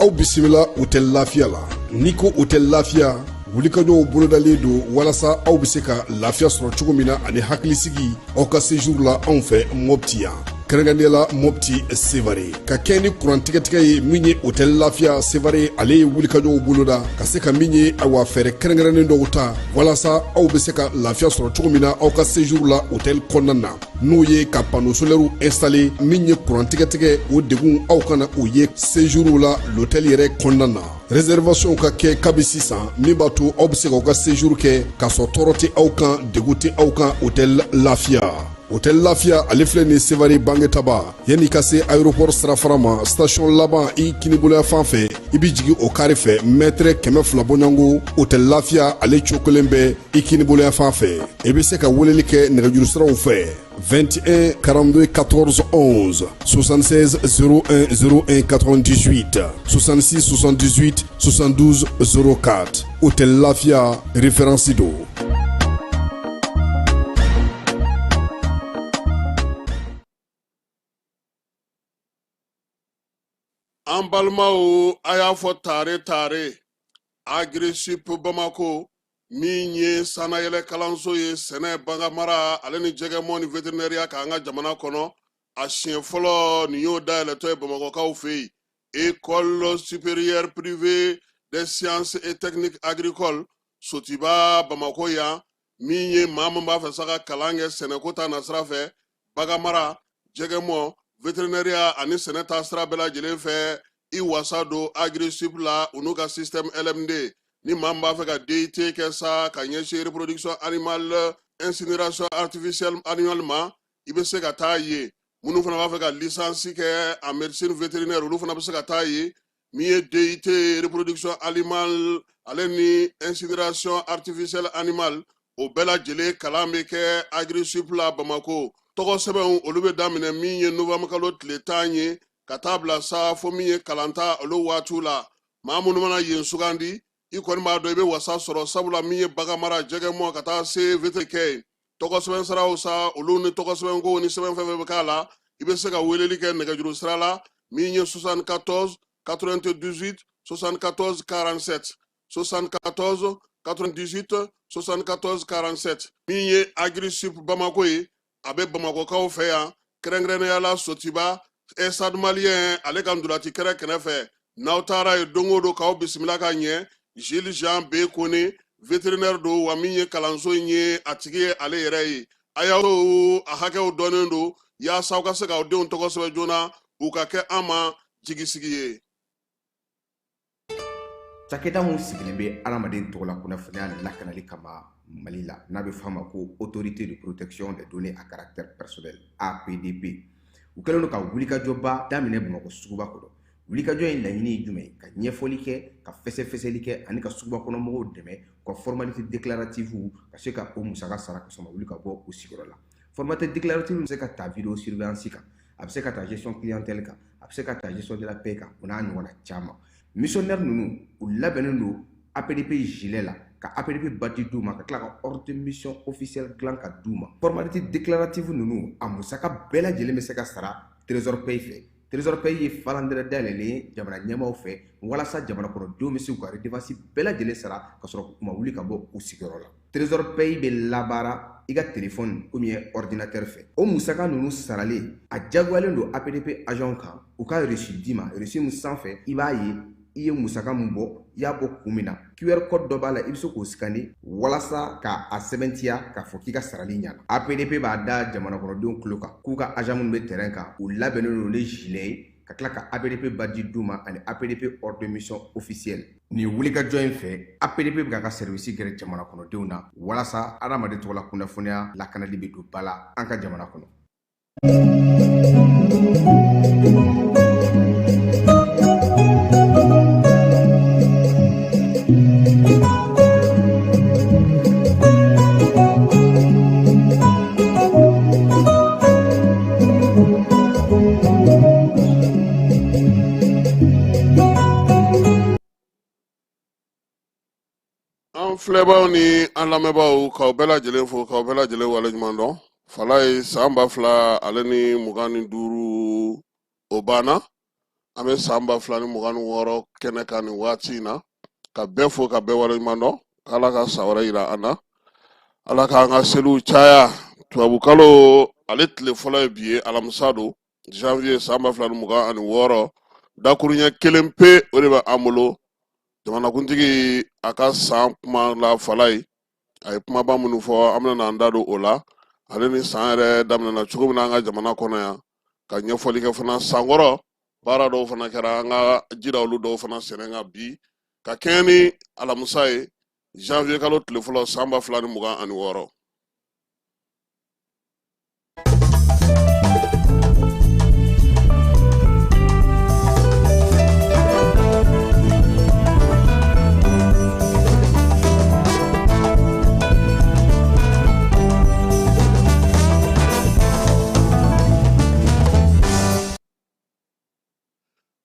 Aw bisimila Hôtel Lafiya la. Niko Hôtel Lafiya wulikajɔw bolodalen do walasa aw bɛ se ka lafiya sɔrɔ cogo min na ani hakilisigi aw ka séjour la anw fɛ Mopti yan. Kɛrɛnkɛrɛnnenya la Mopti Sevare ka kɛ ni kurantigɛtigɛ ye min ye Hôtel Lafiya Sevare ale ye wulikajɔw boloda ka se ka min ye awa fɛɛrɛ kɛrɛnkɛrɛnnen dɔw ta walasa aw bɛ se ka lafiya sɔrɔ cogo min na aw ka séjour la hôtel kɔnɔna na n'o ye ka panneau solaire installer min ye kurantigɛtigɛ o degun aw kana o ye séjour la l'hôtel yɛrɛ kɔnɔna na. Réservation ka kɛ kabi sisan min b'a to aw bɛ se k'aw ka séjour kɛ k'a sɔrɔ tɔɔrɔ tɛ aw kan degun tɛ aw kan Hôtel Lafiya. Hôtel Lafiya ale filɛ ni Sevare Bangetaba yanni ka se aéroport sirafara ma station laban i kiniboloya fan fɛ i bi jigi o kari fɛ mètre 200 bɔɲɔngo Hôtel Lafiya ale cokolen bɛ i kiniboloya fan fɛ i bɛ se ka weleli kɛ nɛgɛjuru siraw fɛ 21 42 14 11 76 01 01 98 66 78 72 04 Hôtel Lafiya référence do. An balimaw a y'a fɔ tare Agri-Sup Bamako min ye sanayɛlɛ kalanso ye sɛnɛ baganmara ale ni jɛgɛmɔ ni vétérinaire k'an ka jamana kɔnɔ a siɲɛ fɔlɔ nin y'o dayɛlɛtɔ ye Bamakɔkaw fɛ yen École supérieure privée des sciences et techniques agricoles Sotiba Bamako yan min ye maa min b'a fɛ sa ka kalan kɛ sɛnɛko ta nasira fɛ baganmara jɛgɛmɔ vétérinaire ani sɛnɛ ta sira bɛɛ lajɛlen fɛ i wasa don Agri-Sup la u n'u ka système LMD ni maa min b'a fɛ ka DUT kɛ sa ka ɲɛsin reproduction animale incinération artificielle animale ma i bɛ se ka taa ye minnu fana b'a fɛ ka licence kɛ en médecine vétérinaire olu fana bɛ se ka taa ye min ye DUT reproduction animale ale ni incinération artificielle animale o bɛɛ lajɛlen kalan bɛ kɛ Agri-Sup la Bamako. Tɔgɔ sɛbɛnw olu bɛ daminɛ min ye novembre kalo tile 10 ye ka taa bila sa fo min ye kalanta olu waatiw la maa minnu mana yen sugandi i kɔni b'a dɔn i bɛ wasa sɔrɔ sabula min ye baganmara jɛgɛmɔ ka taa se VTK tɔgɔ sɛbɛn siraw sa olu ni tɔgɔ sɛbɛn ko ni sɛbɛn fɛn fɛn bɛ k'a la i bɛ se ka weleli kɛ nɛgɛjuru sira la min ye 74 98 74 47 74 98 74 47 min ye Agri-Sup Bamako ye a bɛ Bamakɔkaw fɛ yan kɛrɛnkɛrɛnnenya la Sotiba Stade Malien ale ka ndolati kɛrɛ kɛrɛfɛ n'aw taara ye don o don k'aw bisimila ka ɲɛ Jules Jean B Kone vétérinaire do wa min ye kalanso in ye a tigi ye ale yɛrɛ ye a y'aw a hakɛw dɔnnen do yaasa aw ka se k'aw denw tɔgɔ sɛbɛn joona u ka kɛ an ma jigisigi ye. Cakɛda mun sigilen bɛ adamaden tɔgɔ la kunnafoniya lakanali kama Mali la n'a bɛ f'a ma ko autorité de protection des données à caractère personnel APDP u kɛlen don ka wulikajɔba daminɛ Bamakɔ suguba kɔnɔ wulikajɔ in laɲini ye jumɛn ye ka ɲɛfɔli kɛ ka fɛsɛfɛsɛli kɛ ani ka suguba kɔnɔ mɔgɔw dɛmɛ ka formalité déclarative ka se ka o musaka sara ka sɔrɔ wuli ka bɔ u sigiyɔrɔ la formalité déclarative bɛ se ka ta vidéo surveillance kan a bɛ se ka ta gestion clientèle kan a bɛ se ka ta gestion de la paix kan o n'a ɲɔgɔnna caman missionnaire ninnu u labɛnnen don APDP gilet la ka APDP badge d'u ma ka tila ka ordre de mission officiel dilan ka d'u ma formalité déclarative ninnu a musaka bɛɛ lajɛlen bɛ se ka sara trésor paye fɛ trésor paye ye falandɛrɛ dayɛlɛlen ye jamana ɲɛmaaw fɛ walasa jamana kɔnɔdenw bɛ se k'u ka redevance bɛɛ lajɛlen sara ka sɔrɔ u ma wuli ka bɔ u sigiyɔrɔ la trésor paye bɛ labaara i ka téléphone ou bien ordinateur fɛ o musaka ninnu saralen a jagoyalen don APDP agent kan u ka reçu d'i ma reçu min sanfɛ i b'a ye i ye musaka mun bɔ i y'a bɔ kun min na QR code dɔ b'a la i bɛ se k'o scanner walasa ka a sɛbɛntiya k'a fɔ k'i ka sarali ɲɛna. APDP b'a da jamana kɔnɔdenw tulo kan k'u ka agent minnu bɛ terrain kan u labɛnnen don ni gilet ye ka tila ka APDP badge d'u ma ani APDP ordre de mission officielle. Nin wulikajɔ in fɛ APDP bɛ ka service gɛrɛ jamana kɔnɔdenw na walasa adamaden tɔgɔ la kunnafoniya lakanali bɛ don ba la an ka jamana kɔnɔ. Filɛbaw ni an lamɛnbaw k'aw bɛɛ lajɛlen fo k'aw bɛɛ lajɛlen waleɲuman dɔn. Fala ye san 2000 ale ni 25 o banna. An bɛ san 2026 kɛnɛ kan nin waati in na ka bɛɛ fo ka bɛɛ waleɲuman dɔn. Ala ka san wɛrɛ yira an na. Ala k'an ka seliw caya. Tubabukalo ale tile fɔlɔ ye bi ye alamisa don janvier san 2026 dakuruɲɛ 1 pe o de bɛ an bolo. Jamanakuntigi a ka san kuma la fala ye a ye kumaba minnu fɔ an bɛna an da don o la ale ni san yɛrɛ daminɛna cogo min na an ka jamana kɔnɔ yan ka ɲɛfɔli kɛ fana sankɔrɔ baara dɔw fana kɛra an ka jira olu dɔw fana sɛnɛ kan bi ka kɛɲɛ ni alamisa ye janvier kalo tile fɔlɔ san 2026.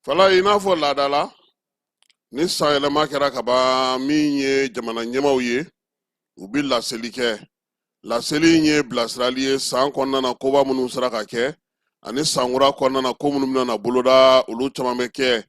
Fala i n'a fɔ laada la ni san yɛlɛma kɛra ka ban min ye jamana ɲɛmaw ye u bi laseli kɛ. Laseli in ye bilasirali ye san kɔnɔna na koba minnu sera ka kɛ ani sankura kɔnɔna na ko minnu bɛna na boloda olu caman bɛ kɛ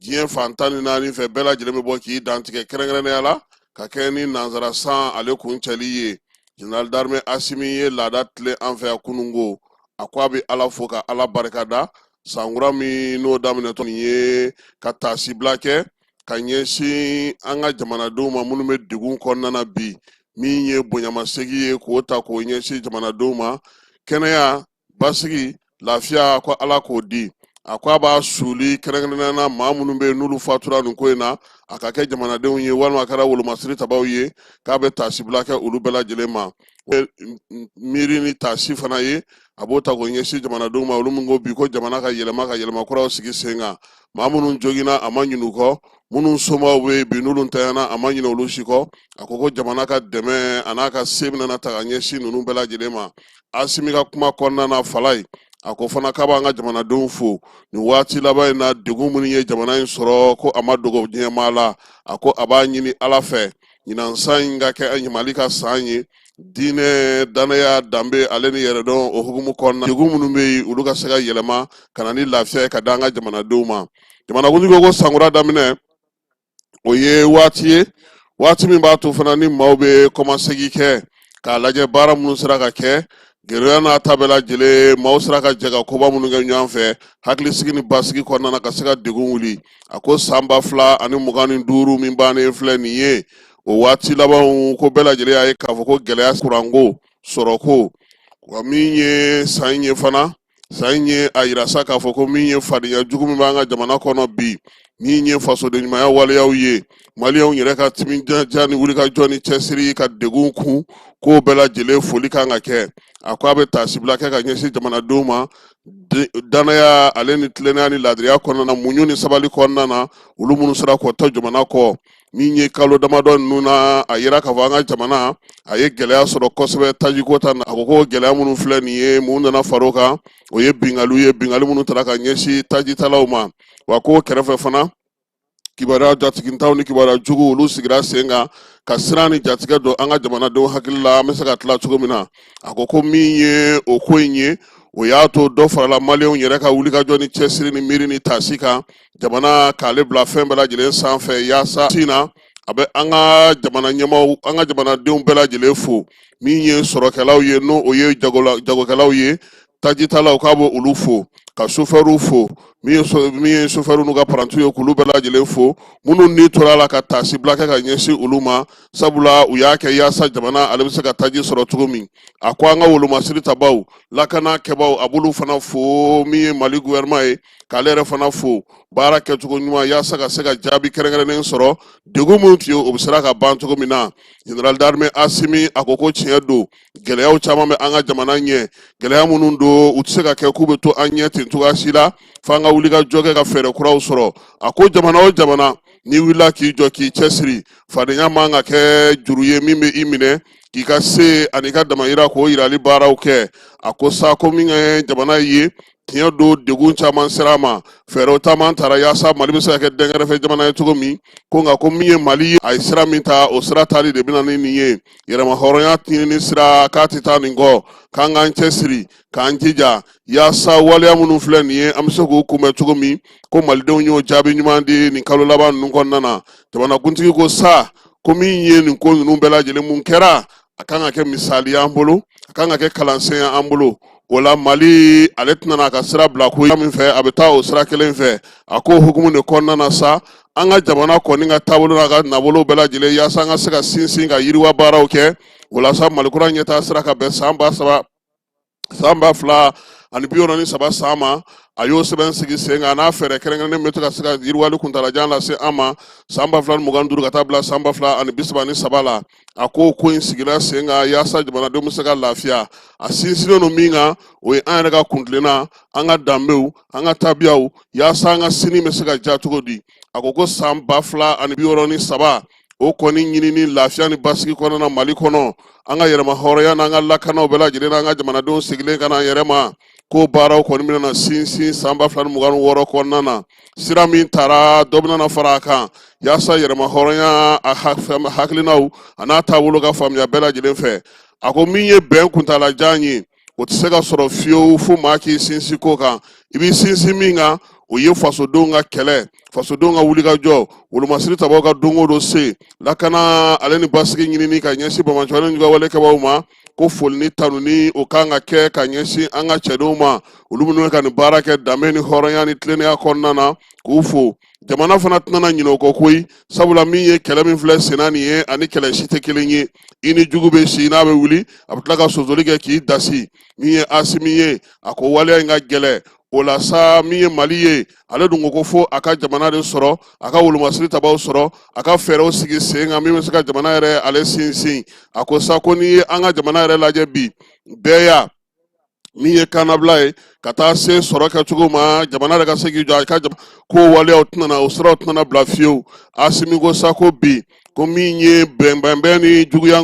diɲɛ fan 14 fɛ bɛɛ lajɛlen bɛ bɔ k'i dantigɛ kɛrɛnkɛrɛnnenya la ka kɛ ni nanzara san ale kun cɛli ye. Général d'armée Asimi ye laada tile an fɛ kunungo a ko a bɛ Ala fo ka Ala barika da. Sankura min n'o daminɛtɔ nin ye ka taasibila kɛ ka ɲɛsin an ka jamanadenw ma minnu bɛ degun kɔnɔna na bi min ye bonyamasegi ye k'o ta k'o ɲɛsin jamanadenw ma. Kɛnɛya basigi lafiya ko Ala k'o di a ko a b'a suli kɛrɛnkɛrɛnnenya na maa minnu bɛ yen n'olu fatura nin ko in na a ka kɛ jamanadenw ye walima a kɛra wolomasiri tabaw ye k'a bɛ taasibila kɛ olu bɛɛ lajɛlen ma. Miiri ni taasi fana ye a b'o ta k'o ɲɛsin jamanadenw ma olu min ko bi ko jamana ka yɛlɛma kuraw sigi sen kan maa minnu joginna a ma ɲin'u kɔ minnu somaw bɛ bi n'olu ntanyana a ma ɲinɛ olu si kɔ a ko jamana ka dɛmɛ a n'a ka se bɛna ta ka ɲɛsin ninnu bɛɛ lajɛlen ma. Asimi ka kuma kɔnɔna na fala ye a ko fana k'a b'an ka jamanadenw fo nin waati laban in na degun minnu ye jamana in sɔrɔ ko a ma dogo diɲɛmaa la a ko a b'a ɲini Ala fɛ ɲinan san in ka kɛ ɲamali ka san ye diinɛ danaya danbe ale ni yɛrɛdɔn o hukumu kɔnɔna degun minnu bɛ yen olu ka se ka yɛlɛma ka na ni lafiya ka da an ka jamanadenw ma. Jamanakuntigi ko sankura daminɛ o ye waati ye waati min b'a to fana ni maaw bɛ kɔmasegi kɛ k'a lajɛ baara minnu sera ka kɛ gɛlɛya n'a ta bɛɛ lajɛlen maaw sera ka jɛ ka koba minnu kɛ ɲɔgɔn fɛ hakilisigi ni basigi kɔnɔna na ka se ka degun wuli a ko san 2025 min bannen filɛ nin ye o waati labanw ko bɛɛ lajɛlen y'a ye k'a fɔ ko gɛlɛya kuranko sɔrɔko wa min ye san ye fana san ye a yira sa k'a fɔ ko min ye fadenya jugu min b'an ka jamana kɔnɔ bi min ye fasoden ɲumanya waleyaw ye maliyɛnw yɛrɛ ka timindiya ni wulikajɔ ni cɛsiri ka degun kun k'o bɛɛ lajɛlen foli kan ka kɛ a ko a bɛ taasibila kɛ ka ɲɛsin jamanadenw ma danaya ale ni tilennenya ni ladiriya kɔnɔna na muɲu ni sabali kɔnɔna na olu minnu sera k'o ta jamana kɔ min ye kalo damadɔ ninnu na a yira k'a fɔ an ka jamana a ye gɛlɛya sɔrɔ kosɛbɛ tajiko ta a ko ko gɛlɛya minnu filɛ nin ye mun nana far'o kan o ye bingali minnu taara ka ɲɛsin tajitalaw ma wa ko kɛrɛfɛ fana kibaruya jatigintaw ni kibaruya jugu olu sigira sen kan ka siran ni jatigɛ don an ka jamanadenw hakili la an bɛ se ka tila cogo min na a ko min ye o ko in ye o y'a to dɔ farala maliyɛnw yɛrɛ ka wulikajɔ ni cɛsiri ni miiri ni taasi kan jamana k'ale bila fɛn bɛɛ lajɛlen sanfɛ yaasa sin na a bɛ an ka jamana ɲɛmaw an ka jamanadenw bɛɛ lajɛlen fo min ye sɔrɔkɛlaw ye n'o o ye jagokɛlaw ye tajitalaw k'a bɔ olu fo ka chauffeur fo min ye chauffeur n'u ka parantiw ye k'olu bɛɛ lajɛlen fo minnu ni tora la ka taasi bila kɛ ka ɲɛsin olu ma sabula u y'a kɛ yaasa jamana ale bɛ se ka taji sɔrɔ cogo min a ko an ka wolomasiri tabaw lakana kɛbaw a b'olu fana fo min ye Mali gouvernement ye k'ale yɛrɛ fana fo baara kɛcogo ɲuman yaasa ka se ka jaabi kɛrɛnkɛrɛnnen sɔrɔ degun minnu tun ye o bɛ sera ka ban cogo min na Général d'armée Asimi a ko tiɲɛ don gɛlɛyaw caman bɛ an ka jamana ɲɛ gɛlɛya minnu don u tɛ se ka kɛ k'u bɛ to an ɲɛ ten cogoya si la f'an ka wuli ka jɔ kɛ ka fɛɛrɛ kuraw sɔrɔ a ko jamana o jamana n'i wulila k'i jɔ k'i cɛsiri fadenya man ka kɛ juru ye min bɛ i minɛ k'i ka se ani ka damayira k'o yirali baaraw kɛ a ko sa ko min kɛ jamana ye tiɲɛ don degun caman sera a ma fɛɛrɛw taama taara yaasa Mali bɛ se ka kɛ dɛnkɛrɛfɛ jamana ye cogo min ko nka ko min ye Mali ye a ye sira min ta o sira tali de bɛ na ni nin ye yɛrɛma hɔrɔnya ɲinini sira k'a tɛ taa nin kɔ k'an k'an cɛsiri k'an jija yaasa waleya minnu filɛ nin ye an bɛ se k'u kunbɛn cogo min ko malidenw y'o jaabi ɲuman di nin kalo laban ninnu kɔnɔna na jamanakuntigi ko sa ko min ye nin ko ninnu bɛɛ lajɛlen mun kɛra a kan ka kɛ misali y'an bolo a kan ka kɛ kalansen y'an bolo o la Mali ale tɛna n'a ka sira bila ko min fɛ a bɛ taa o sira kelen fɛ a ko hukumu de kɔnɔna na sa an ka jamana kɔni ka taabolo n'a ka nabolo bɛɛ lajɛlen yaasa an ka se ka sinsin ka yiriwa baaraw kɛ o la sa Mali kura ɲɛtaa sira ka bɛn san 2023 san ma a y'o sɛbɛn sigi sen kan n'a fɛɛrɛ kɛrɛnkɛrɛnnen bɛ to ka se ka yiriwali kuntalajan lase an ma san 2025 ka taa bila san 2033 la a ko in sigira sen kan yaasa jamanadenw bɛ se ka lafiya a sinsinnen don min kan o ye an yɛrɛ ka kuntilenna an ka danbew an ka tabiyaw yaasa an ka sini bɛ se ka ja cogo di a ko san 2063 o kɔni ɲinini lafiya ni basigi kɔnɔna Mali kɔnɔ an ka yɛrɛma hɔrɔnya n'an ka lakanaw bɛɛ lajɛlen n'an ka jamanadenw sigilen ka n'an yɛrɛ ma ko baaraw kɔni bɛna sinsin san 2026 kɔnɔna na sira min taara dɔ bɛna fara a kan yaasa yɛrɛma hɔrɔnya a hakilinaw a n'a taabolo ka faamuya bɛɛ lajɛlen fɛ a ko min ye bɛn kuntalajan ye o tɛ se ka sɔrɔ fiyewu fo maa k'i sinsin ko kan i b'i sinsin min kan o ye fasodenw ka kɛlɛ fasodenw ka wulikajɔ wolomasiri tabaw ka don o don se lakana ale ni basigi ɲinini ka ɲɛsin bamakɔ ni wale kɛbaw ma ko foli ni tanu ni o kan ka kɛ ka ɲɛsin an ka cɛdenw ma olu minnu ka nin baara kɛ danbe ni hɔrɔnya ni tilennenya kɔnɔna na k'u fo jamana fana tɛna ɲinɛ o kɔ koyi sabula min ye kɛlɛ min filɛ senna nin ye ani kɛlɛ si tɛ kelen ye i ni jugu bɛ si n'a bɛ wuli a bɛ tila ka sonsori kɛ k'i dasi min ye Asimi ye a ko waleya in ka gɛlɛ o la sa min ye Mali ye ale dun ko fo a ka jamana de sɔrɔ a ka wolomasiri tabaw sɔrɔ a ka fɛɛrɛw sigi sen kan min bɛ se ka jamana yɛrɛ ale sinsin a ko sa ko n'i ye an ka jamana yɛrɛ lajɛ bi bɛɛ ya min ye kanabila ye ka taa se sɔrɔ kɛcogo ma jamana yɛrɛ ka se k'i jɔ a ka ko waleyaw tɛna o siraw tɛna bila fiyewu Asimi ko sa ko bi ko min ye bɛnbɛnbɛn ni juguya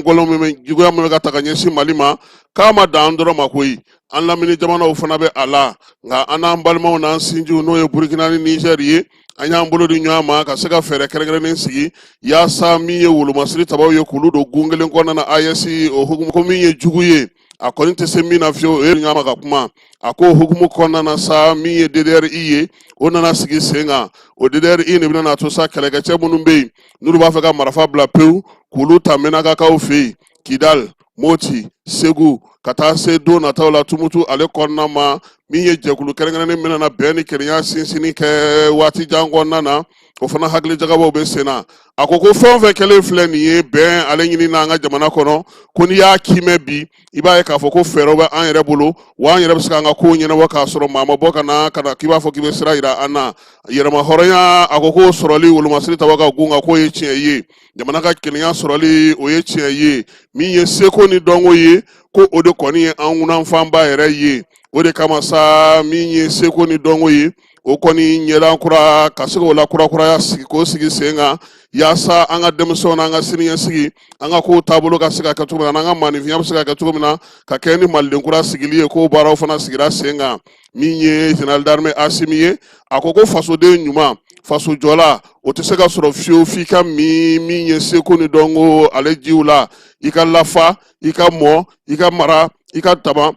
min bɛ ka ta ka ɲɛsin Mali ma k'a ma dan an dɔrɔn ma koyi an lamini jamanaw fana bɛ a la nka an n'an balimaw n'an sinjiw n'o ye Burkina ni Niger ye an y'an bolo di ɲɔgɔn ma ka se ka fɛɛrɛ kɛrɛnkɛrɛnnen sigi yaasa min ye wolomasiri tabaw ye k'olu don gun kelen kɔnɔna na AES o hukumu ko min ye jugu ye a kɔni tɛ se min na fiyewu o ye ɲama ka kuma a ko hukumu kɔnɔna na sa min ye DDRI ye o nana sigi sen kan o DDRI de bɛna to sa kɛlɛkɛcɛ minnu bɛ yen n'olu b'a fɛ ka marifa bila pewu k'olu ta Menakakaw fɛ yen Kidal Moti Segu ka taa se don nataw la Tumutu ale kɔnɔna ma min ye jɛkulu kɛrɛnkɛrɛnnen min na bɛn ni kelenya sinsinni kɛ waati jan kɔnɔna na o fana hakili jagabaw bɛ sen na a ko fɛn o fɛn kɛlen filɛ nin ye bɛn ale ɲini n'an ka jamana kɔnɔ ko n'i y'a kimɛ bi i b'a ye k'a fɔ ko fɛɛrɛw bɛ an yɛrɛ bolo wa an yɛrɛ bɛ se k'an ka kow ɲɛnabɔ k'a sɔrɔ maa ma bɔ ka na k'i b'a fɔ k'i bɛ sira yira an na yɛrɛma hɔrɔnya a ko k'o sɔrɔli wolomasiri tabaw ka gun kan k'o ye tiɲɛ ye jamana ka kelenya sɔrɔli o ye tiɲɛ ye min ye seko ni dɔnko ye ko o de kɔni ye an kunanfanba yɛrɛ ye o de kama sa min ye seko ni dɔnko ye o kɔni ɲɛlan kura ka se k'o la kurakuraya sigi k'o sigi sen kan yaasa an ka denmisɛnw n'an ka siniɲɛsigi an ka kow taabolo ka se ka kɛ cogo min na n'an ka maanifinya bɛ se ka kɛ cogo min na ka kɛ ni maliden kura sigili ye k'o baaraw fana sigira sen kan min ye Général d'armée Asimi ye a ko fasoden ɲuman faso jɔla o tɛ se ka sɔrɔ fiyewu f'i ka min ye seko ni dɔnko ale jiw la i ka lafa i ka mɔ i ka mara i ka taba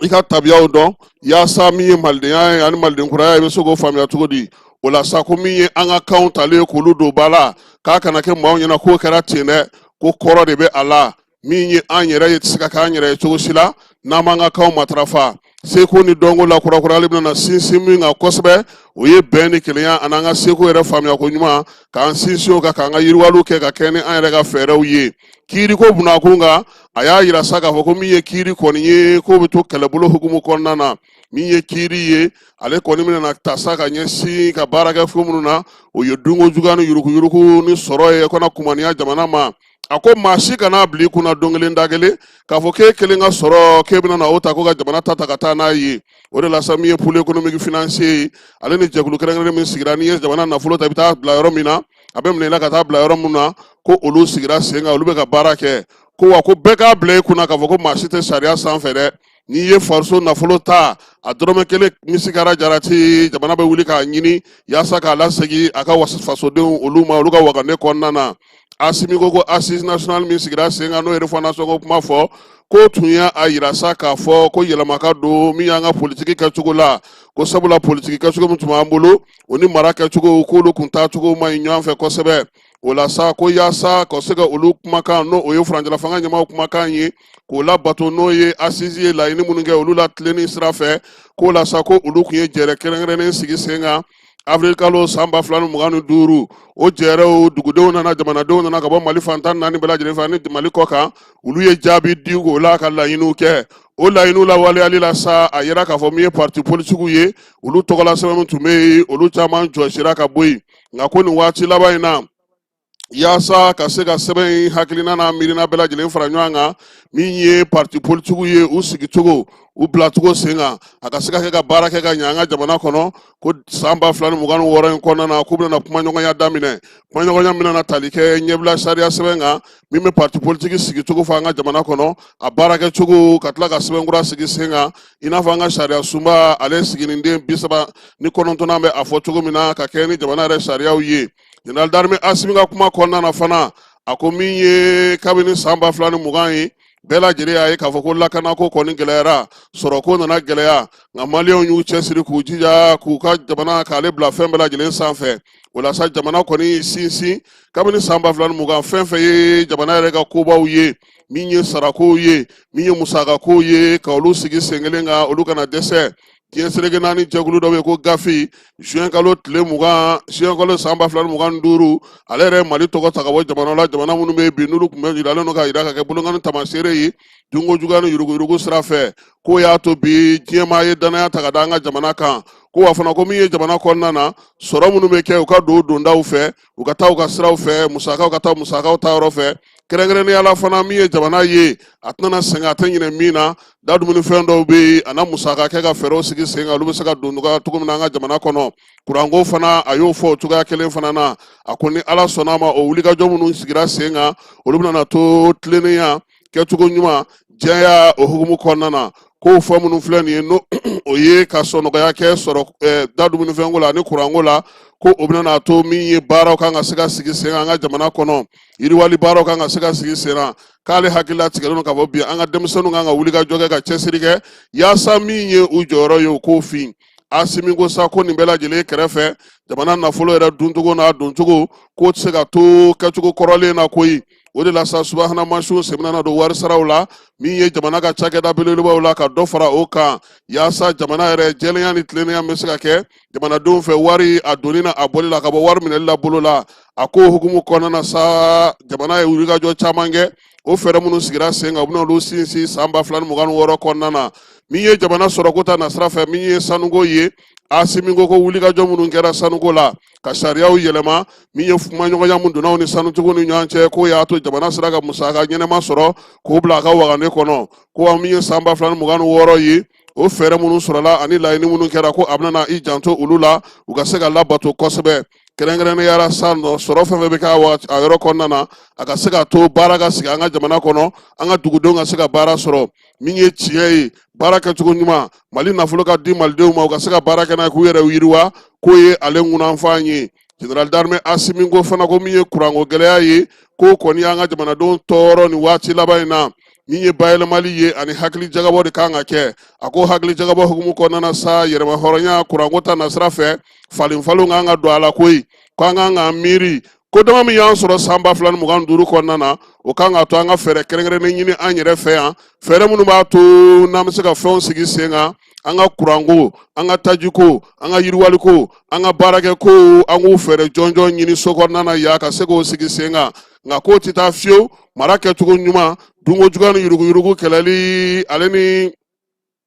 i ka tabiyaw dɔn yaasa min ye malidenya ye ani malidenkuraya i bɛ se k'o faamuya cogo di o la sa ko min ye an ka kanw talen k'olu don ba la k'a kana kɛ maaw ɲɛna k'o kɛra ten dɛ ko kɔrɔ de bɛ a la min ye an yɛrɛ ye tɛ se ka kɛ an yɛrɛ ye cogo si la n'an m'an ka kanw matarafa seko ni dɔnko la kurakura ale bɛna na sinsin min kan kosɛbɛ o ye bɛn ni kelenya ani an ka seko yɛrɛ faamuya ko ɲuman k'an sinsin o kan k'an ka yiriwaliw kɛ ka kɛ ni an yɛrɛ ka fɛɛrɛw ye kiiri ko bunakun kan a y'a yira sa k'a fɔ ko min ye kiiri kɔni ye k'o bɛ to kɛlɛbolo hukumu kɔnɔna na min ye kiiri ye ale kɔni bɛna na ta sa ka ɲɛsin ka baara kɛ fɛn minnu na o ye dunko juguya ni yuruguyurugu ni sɔrɔ ye kana kumaniya jamana ma a ko maa si kana bila i kunna don kelen da kelen k'a fɔ k'e kelen ka sɔrɔ k'e bɛna na o ta ko ka jamana ta ka taa n'a ye o de la sa min ye pôle économique financier ye ale ni jɛkulu kɛrɛnkɛrɛnnen min sigira n'i ye jamana nafolo ta i bɛ taa bila yɔrɔ min na a bɛ minɛ i la ka taa bila yɔrɔ min na ko olu sigira sen kan olu bɛ ka baara kɛ ko wa ko bɛɛ k'a bila i kunna k'a fɔ ko maa si tɛ sariya sanfɛ dɛ n'i ye fariso nafolo ta a dɔrɔmɛ kelen misigara jarati jamana bɛ wuli k'a ɲini yaasa k'a lasegin a ka fasodenw olu ma olu ka wagane kɔnɔna na Asimi ko assise national min sigira sen kan n'o ye refondation ko kuma fɔ ko tun y'a yira sa k'a fɔ ko yɛlɛma ka don min y'an ka politiki kɛcogo la ko sabula politiki kɛcogo min tun b'an bolo o ni mara kɛcogo k'olu kun taacogo ma ɲi ɲɔgɔn fɛ kosɛbɛ o la sa ko yaasa ka se ka olu kumakan n'o o ye furancɛla fanga ɲɛmaaw kumakan ye k'o labato n'o ye assise ye laɲini minnu kɛ olu la tilenni sira fɛ k'o la sa ko olu kun ye jɛrɛ kɛrɛnkɛrɛnnen sigi sen kan avril kalo san 2025 o jɛrɛw dugudenw nana jamanadenw nana ka bɔ Mali fantan naani bɛɛ lajɛlen fɛ ni Mali kɔ kan olu ye jaabi di k'o la ka laɲiniw kɛ o laɲiniw la waleyali la sa a yera k'a fɔ min ye parti politigiw ye olu tɔgɔla sɛbɛn min tun bɛ yen olu caman jɔsira ka bɔ yen nka ko nin waati laban in na yaasa ka se ka sɛbɛn in hakilina n'a miirina bɛɛ lajɛlen fara ɲɔgɔn kan min ye parti politigiw ye u sigicogo u bilacogo sen kan a ka se ka kɛ ka baara kɛ ka ɲɛ an ka jamana kɔnɔ ko san 2026 in kɔnɔna na k'u bɛna kumaɲɔgɔnya daminɛ kumaɲɔgɔnya min na tali kɛ ɲɛbila sariya sɛbɛn kan min bɛ parti politigi sigicogo fɔ an ka jamana kɔnɔ a baara kɛcogo ka tila ka sɛbɛnkura sigi sen kan i n'a fɔ an ka sariya sunba ale siginiden 39 bɛ a fɔ cogo min na ka kɛ ni jamana yɛrɛ sariyaw ye General d'armée Asimi ka kuma kɔnɔna na fana a ko min ye kabini san 2020 ye bɛɛ lajɛlen y'a ye k'a fɔ ko lakanako kɔni gɛlɛyara sɔrɔko nana gɛlɛya nka maliyɛnw y'u cɛsiri k'u jija k'u ka jamana k'ale bila fɛn bɛɛ lajɛlen sanfɛ o la sa jamana kɔni sinsin kabini san 2020 fɛn fɛn ye jamana yɛrɛ ka kobaw ye min ye sarakow ye min ye musakakow ye ka olu sigi sen kelen kan olu kana dɛsɛ diɲɛ seleke naani jɛkulu dɔ bɛ yen ko gafi juin kalo tile 20 juin kalo san 2025 ale yɛrɛ ye Mali tɔgɔ ta ka bɔ jamana la jamana minnu bɛ yen bi n'olu tun bɛ yiralen don ka yira ka kɛ bolokani tamaseere ye dunko juguya ni yuruguyurugu sira fɛ k'o y'a to bi diɲɛmaa ye danaya ta ka da an ka jamana kan ko wa fana ko min ye jamana kɔnɔna na sɔrɔ minnu bɛ kɛ u ka don dondaw fɛ u ka taa u ka siraw fɛ musakaw ka taa musakaw ta yɔrɔ fɛ kɛrɛnkɛrɛnnenya la fana min ye jamana ye a tɛna sɛgɛn a tɛ ɲinɛ min na da dumunifɛn dɔw bɛ yen a na musaka kɛ ka fɛɛrɛw sigi sen kan olu bɛ se ka don nɔgɔya cogo min na an ka jamana kɔnɔ kuranko fana a y'o fɔ o cogoya kelen fana na a ko ni ala sɔnna ma o wulikajɔ minnu sigira sen kan olu bɛna to tilennenya kɛcogo ɲuman jɛya o hukumu kɔnɔna na k'o fɔ minnu filɛ nin ye n'o o ye ka sɔnɔgɔya kɛ sɔrɔ da dumunifɛnko la ani kuranko la ko o bɛna to min ye baaraw kan ka se ka sigi sen kan an ka jamana kɔnɔ yiriwali baaraw kan ka se ka sigi sen na k'ale hakilila tigɛlen don k'a fɔ bi an ka denmisɛnninw kan ka wulikajɔ kɛ ka cɛsiri kɛ yaasa min ye u jɔyɔrɔ ye o k'o fin Asimi ko sa ko nin bɛɛ lajɛlen kɛrɛfɛ jamana nafolo yɛrɛ duncogo n'a doncogo k'o tɛ se ka to kɛcogo kɔrɔlen na koyi o de la sa subahana mansinw sɛmɛnna na don wari saraw la min ye jamana ka cakɛda belebelebaw la ka dɔ fara o kan yaasa jamana yɛrɛ jɛlenya ni tilennenya bɛ se ka kɛ jamanadenw fɛ wari a donni na a bɔli la ka bɔ wari minɛli la bolo la a ko hukumu kɔnɔna na sa jamana ye wulikajɔ caman kɛ o fɛɛrɛ minnu sigira sen kan u bɛna olu sinsin san 2026 kɔnɔna na min ye jamana sɔrɔko ta nasira fɛ min ye sanuko ye Asimi ko wulikajɔ minnu kɛra sanuko la ka sariyaw yɛlɛma min ye kumaɲɔgɔnya min donnaw ni sanutigiw ni ɲɔgɔn cɛ k'o y'a to jamana sera ka musaka ɲɛnɛma sɔrɔ k'o bila a ka wagane kɔnɔ ko min ye san 2026 ye o fɛɛrɛ minnu sɔrɔla ani laɲini minnu kɛra ko a bɛna i janto olu la u ka se ka labato kosɛbɛ kɛrɛnkɛrɛnnenya la sa sɔrɔ fɛn fɛn bɛ kɛ a yɔrɔ kɔnɔna na a ka se ka to baara ka sigi an ka jamana kɔnɔ an ka dugudenw ka se ka baara sɔrɔ min ye tiɲɛ ye baara kɛcogo ɲuman Mali nafolo ka di malidenw ma u ka se ka baara kɛ n'a ye k'u yɛrɛ yiriwa k'o ye ale ŋunanfan ye General d'armée Asimi ko fana ko min ye kuranko gɛlɛya ye k'o kɔni y'an ka jamanadenw tɔɔrɔ nin waati laban in na min ye bayɛlɛmali ye ani hakili jagabɔ de kan ka kɛ a ko hakili jagabɔ hukumu kɔnɔna na sa yɛrɛma hɔrɔnya kuranko ta nasira fɛ falenfalenw kan ka don a la koyi k'an kan ka miiri ko dama min y'an sɔrɔ san 2025 kɔnɔna na o kan ka to an ka fɛɛrɛ kɛrɛnkɛrɛnnen ɲini an yɛrɛ fɛ yan fɛɛrɛ minnu b'a to n'an bɛ se ka fɛnw sigi sen kan an ka kuranko an ka tajiko an ka yiriwaliko an ka baarakɛko an k'u fɛɛrɛ jɔnjɔn ɲini so kɔnɔna na ya ka se k'o sigi sen kan nka k'o tɛ taa fiyewu mara kɛcogo ɲuman dunko juguya ni yuruguyurugu kɛlɛli ale ni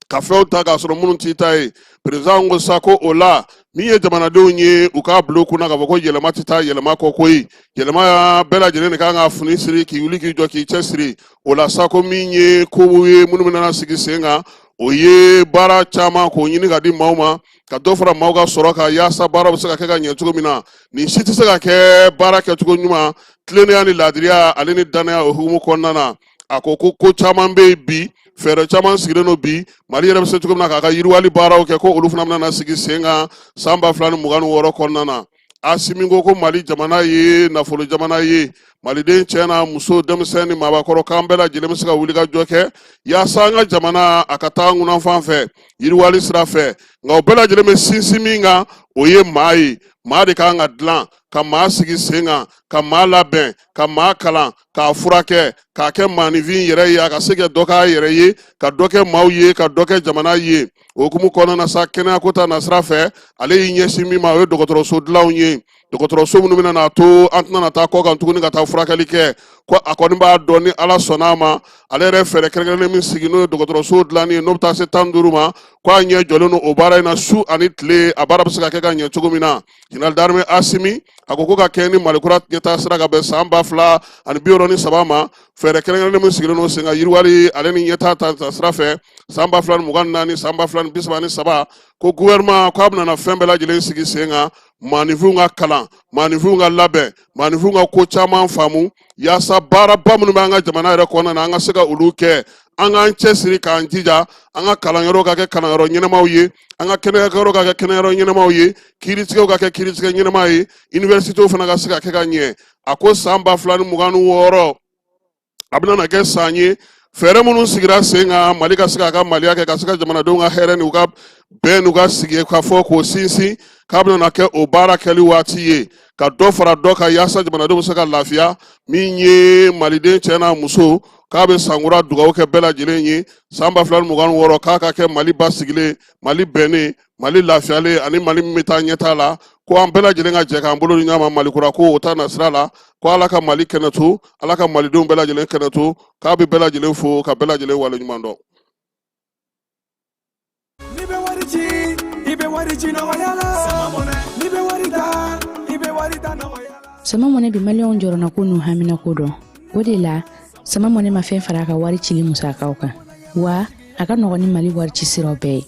ka fɛnw ta k'a sɔrɔ minnu t'i ta ye perezan ko sa ko o la min ye jamanadenw ye u k'a bila u kunna k'a fɔ ko yɛlɛma tɛ taa yɛlɛma kɔ koyi yɛlɛma bɛɛ lajɛlen de kan ka fini siri k'i wuli k'i jɔ k'i cɛ siri o la sa ko min ye kow ye minnu bɛna sigi sen kan o ye baara caman k'o ɲini ka di maaw ma ka dɔ fara maaw ka sɔrɔ kan yaasa baara bɛ se ka kɛ ka ɲɛ cogo min na nin si tɛ se ka kɛ baara kɛcogo ɲuman tilennenya ni laadiriya ale ni danaya o hukumu kɔnɔna na a ko ko caman bɛ yen bi fɛɛrɛ caman sigilen don bi mali yɛrɛ bɛ se cogo min na k'a ka yiriwali baaraw kɛ ko olu fana bɛna sigi sen kan san 2026 kɔnɔna na Asimi ko mali jamana ye nafolo jamana ye maliden cɛ n'a muso denmisɛn ni maabakɔrɔ k'an bɛɛ lajɛlen bɛ se ka wuli ka jɔ kɛ yaasa an ka jamana a ka taa ŋunanfan fɛ yiriwali sira fɛ nka o bɛɛ lajɛlen bɛ sinsin min kan o ye maa ye maa de kan ka dilan ka maa sigi sen kan ka maa labɛn ka maa kalan k'a furakɛ k'a kɛ maanifin yɛrɛ ye a ka se ka dɔ k'a yɛrɛ ye ka dɔ kɛ maaw ye ka dɔ kɛ jamana ye o hukumu kɔnɔna na sa kɛnɛyako ta nasira fɛ ale y'i ɲɛsin min ma o ye dɔgɔtɔrɔso dilanw ye dɔgɔtɔrɔso minnu bɛna n'a to an tɛna na taa kɔ kan tuguni ka taa furakɛli kɛ ko a kɔni b'a dɔn ni ala sɔnna a ma ale yɛrɛ fɛɛrɛ kɛrɛnkɛrɛnnen min sigi n'o ye dɔgɔtɔrɔso dilanni ye n'o bɛ taa se 15 ma ko a ɲɛ jɔlen don o baara in na su ani tile a baara bɛ se ka kɛ ka ɲɛ cogo min na General d'Armée Asimi a ko ka kɛ ni malikura ɲɛtaa sira ka bɛn san 2063 ma fɛɛrɛ kɛrɛnkɛrɛnnen min sigilen don sen kan yiriwali ale ni ɲɛtaa ta sira fɛ san 2024 san 2033 ko gouvernement ko a bɛna fɛn bɛɛ lajɛlen sigi sen kan maanifinw ka kalan maanifinw ka labɛn maanifinw ka ko caman faamu yaasa baaraba minnu bɛ an ka jamana yɛrɛ kɔnɔna na an ka se ka olu kɛ an k'an cɛsiri k'an jija an ka kalanyɔrɔ ka kɛ kalanyɔrɔ ɲɛnamaw ye an ka kɛnɛyakɛyɔrɔ ka kɛ kɛnɛyɔrɔ ɲɛnamaw ye kiiritigɛw ka kɛ kiiritigɛ ɲɛnama ye universitéw fana ka se ka kɛ ka ɲɛ a ko san 2026 a bɛna kɛ san ye fɛɛrɛ minnu sigira sen kan mali ka se k'a ka maliya kɛ ka se ka jamanadenw ka hɛrɛ ni u ka bɛn n'u ka sigi ka fɔ k'o sinsin k'a bɛna kɛ o baara kɛli waati ye ka dɔ fara dɔ kan yaasa jamanadenw bɛ se ka lafiya min ye maliden cɛ n'a muso k'a bɛ sankura dugawu kɛ bɛɛ lajɛlen ye san 2026 k'a ka kɛ mali basigilen mali bɛnnen mali lafiyalen ani mali min bɛ taa ɲɛtaa la ko an bɛɛ lajɛlen ka jɛ k'an bolo di ɲɔgɔn ma malikura ko o ta na sira la ko ala ka mali kɛnɛ to ala ka malidenw bɛɛ lajɛlen kɛnɛ to k'a bɛ bɛɛ lajɛlen fo ka bɛɛ lajɛlen waleɲuman dɔn. Sama mɔnɛ bi maliyɛnw jɔrɔna ko n'u hamina ko dɔn o de la sama mɔnɛ ma fɛn fara a ka wari cili musakaw kan wa a ka nɔgɔn ni mali wari ci siraw bɛɛ ye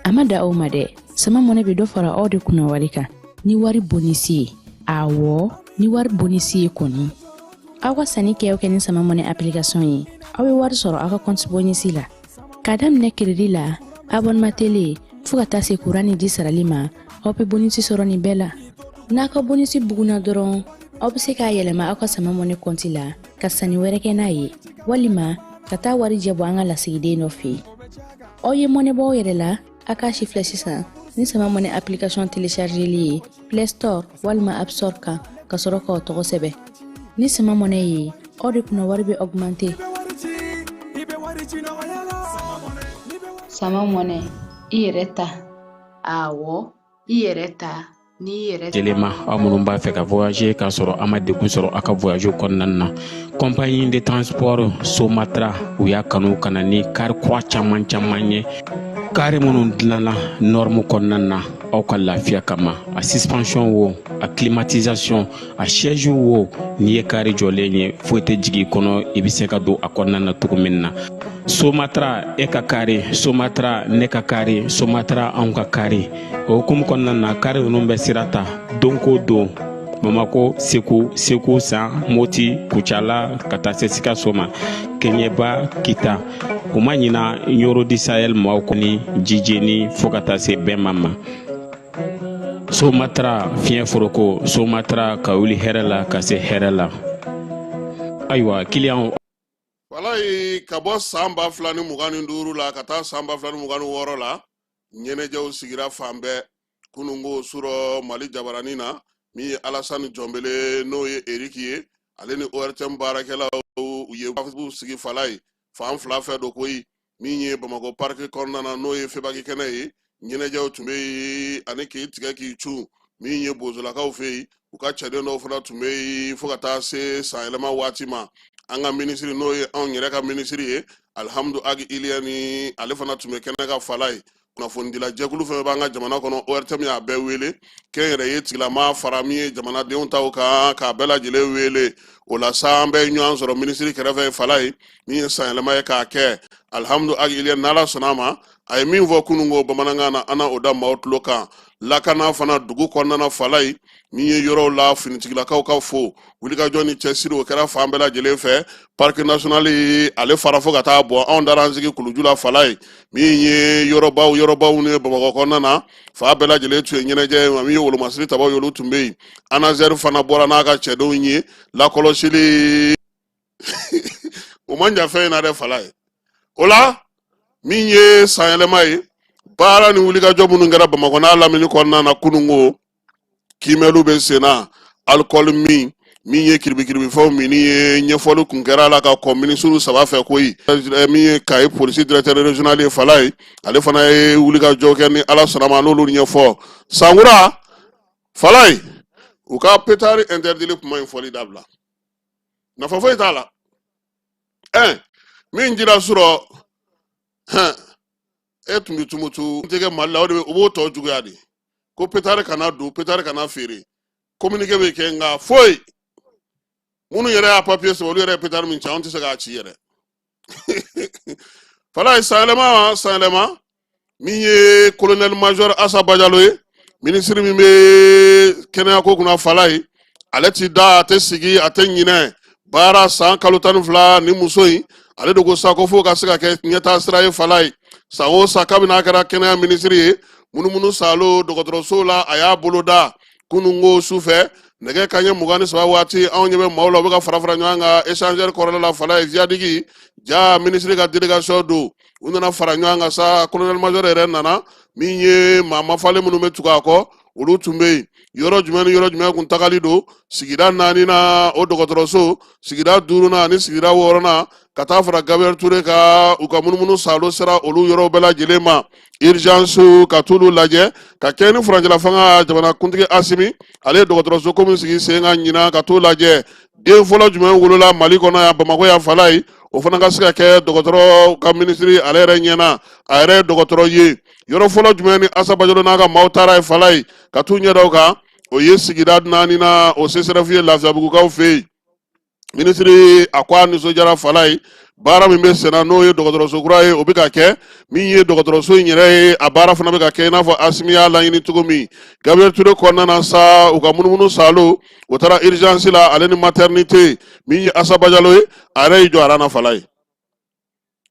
a ma da aw ma dɛ sama mɔnɛ bi dɔ fara aw de kunna wari kan ni wari bonisi ye awɔ ni wari bonisi ye kɔni aw ka sanni kɛ ni sama mɔnɛ application ye aw bɛ wari sɔrɔ aw ka compte bonisi la ka daminɛ crédit la abonnement télé fo ka taa se courant ni ji sarali ma aw bɛ bonisi sɔrɔ nin bɛɛ la n'a ka bonisi buguna dɔrɔn aw bɛ se k'a yɛlɛma aw ka sama mɔnɛ compte la ka sanni wɛrɛ kɛ n'a ye walima ka taa wari jɛbɔ an ka lasigiden dɔ fɛ yen aw ye mɔnɛ bɔ aw yɛrɛ la a k'a si filɛ sisan ni sama mɔnɛ application téléchargeli ye Play Store walima App Store kan ka sɔrɔ k'aw tɔgɔ sɛbɛn ni sama mɔnɛ ye aw de kunna wari bɛ augmenter. Sama mɔnɛ i yɛrɛ ta awɔ i yɛrɛ ta ni yɛrɛ Telema aw minnu b'a fɛ ka voyager k'a sɔrɔ a ma degun sɔrɔ a ka voyage kɔnɔna na compagnie de transport Somatra u y'a kanu ka na ni kari kura caman ye kari minnu dilanna norme kɔnɔna na aw ka lafiya kama a suspension wo a climatisation a siège wo n'i ye kari jɔlen ye foyi tɛ jigin kɔnɔ i bɛ se ka don a kɔnɔna na cogo min na Somatra e ka kari Somatra ne ka kari Somatra anw ka kari o hukumu kɔnɔna na kari ninnu bɛ sira ta don ko don Bamako Segu San Moti Kucala ka taa se Sikaso ma Keɲeba Kita o ma ɲina Yoro di Sahel maaw kɔni jijeni fo ka taa se Bɛnma ma Somatra fiɲɛ foroko Somatra ka wuli hɛrɛ la ka se hɛrɛ la ayiwa client walayi ka bɔ san 2025 la ka taa san 2026 la ɲɛnɛjɛw sigira fan bɛɛ kunungo surɔ mali jabaranin na min ye Alassane Jɔnbele n'o ye Eric ye ale ni ORTM baarakɛlaw u ye sigi fala ye fan fila fɛ do koyi min ye Bamakɔ park kɔnɔna na n'o ye febaki kɛnɛ ye ɲɛnajɛw tun bɛ yen ani k'i tigɛ k'i cu min ye bozolakaw fɛ yen u ka cɛden dɔw fana tun bɛ yen fo ka taa se san yɛlɛma waati ma an ka minisiri n'o ye anw yɛrɛ ka minisiri ye Alihamdu Agi Iliya ni ale fana tun bɛ kɛnɛ ka fala ye kunnafonidila jɛkulu fɛn b'an ka jamana kɔnɔ ORTM y'a bɛɛ wele kɛnyɛrɛye tigilama fara min ye jamanadenw taw kan k'a bɛɛ lajɛlen wele o la sa an bɛ ɲɔgɔn sɔrɔ minisiri kɛrɛfɛ fala ye min ye san yɛlɛma ye k'a kɛ Alihamdu Agi Iliya n'Ala sɔnna ma a ye min fɔ kunungo bamanankan na an na o da maaw tulo kan lakana fana dugu kɔnɔna fala ye min ye yɔrɔw la finitigilakaw ka fo wulikajɔ ni cɛsiri o kɛra fan bɛɛ lajɛlen fɛ parc national ale fara fo ka taa bɔ anw dara an sigi Kuluju la fala ye min ye yɔrɔbaw ni Bamakɔ kɔnɔna na fa bɛɛ lajɛlen tun ye ɲɛnajɛ min ye wolomasiri tabaw y'olu tun bɛ yen ANASER fana bɔra n'a ka cɛdenw ye lakɔlɔsili o man jan fɛn in na dɛ fala ye o la min ye san yɛlɛma ye baara ni wulikajɔ minnu kɛra Bamakɔ n'a lamini kɔnɔna na kunungo kimɛliw bɛ sen na alcool min ye kiribikiribifɛnw min ye ɲɛfɔli kun kɛra la ka kɔn minisiriw saba fɛ koyi min ye Kayi polisi directeur régional ye fala ye ale fana ye wulikajɔ kɛ ni Ala sɔnna ma n'olu ɲɛfɔ Sankura fala ye u ka pétard interdit kuma in fɔli dabila nafa foyi t'a la min jira sɔrɔ e tun bɛ tumutu n tɛ kɛ Mali la o de bɛ u b'o tɔ juguya de ko pétard kana don pétard kana feere communiqué bɛ kɛ nka foyi minnu yɛrɛ y'a papier sɛbɛn olu yɛrɛ ye pétard min ci anw tɛ se k'a ci yɛrɛ fala ye san yɛlɛma min ye colonel major Assa Bajalo ye minisiri min bɛ kɛnɛyako kunna fala ye ale ti da a tɛ sigi a tɛ ɲinɛ baara san kalo 12 ni muso in ale de ko sa ko fo ka se ka kɛ ɲɛtaa sira ye fala ye san o san kabini a kɛra kɛnɛya minisiri ye munumunu salo dɔgɔtɔrɔso la a y'a bolo da kunungo sufɛ nɛgɛ kanɲɛ 23 waati anw ɲɛ bɛ maaw la u bɛ ka fara ɲɔgɔn kan échangeur kɔrɔla la fala ye Viadigi ja minisiri ka délégation don u nana fara ɲɔgɔn kan sa colonel major yɛrɛ nana min ye maa mafalen minnu bɛ tugu a kɔ olu tun bɛ yen yɔrɔ jumɛn ni yɔrɔ jumɛn kun tagali don sigida 4 na o dɔgɔtɔrɔso sigida 5 na ani sigida 6 na ka taa fara Gabriel Touré ka u ka munumunu salo sera olu yɔrɔ bɛɛ lajɛlen ma urgence ka t'olu lajɛ ka kɛ ni furanjɛla fanga jamanakuntigi Asimi ale ye dɔgɔtɔrɔso ko min sigi sen ka ɲina ka t'o lajɛ den fɔlɔ jumɛn wolola Mali kɔnɔ yan Bamakɔ yan fala ye o fana ka se ka kɛ dɔgɔtɔrɔ ka minisiri ale yɛrɛ ɲɛna a yɛrɛ ye dɔgɔtɔrɔ ye yɔrɔ fɔlɔ jumɛn ni Assa Bajalo n'a ka maaw taara ye fala ye ka t'u ɲɛda o kan o ye sigida 4 na o CSRF ye Lafiyabugukaw fɛ yen minisiri a ko a nisɔndiyara fala ye baara min bɛ senna n'o ye dɔgɔtɔrɔso kura ye o bɛ ka kɛ min ye dɔgɔtɔrɔso in yɛrɛ ye a baara fana bɛ ka kɛ i n'a fɔ Asimi y'a laɲini cogo min Gabriel Touré kɔnɔna na sa u ka munumunu salo o taara urgence la ale ni maternité min ye Assa Bajalo ye a yɛrɛ y'i jɔ a na fala ye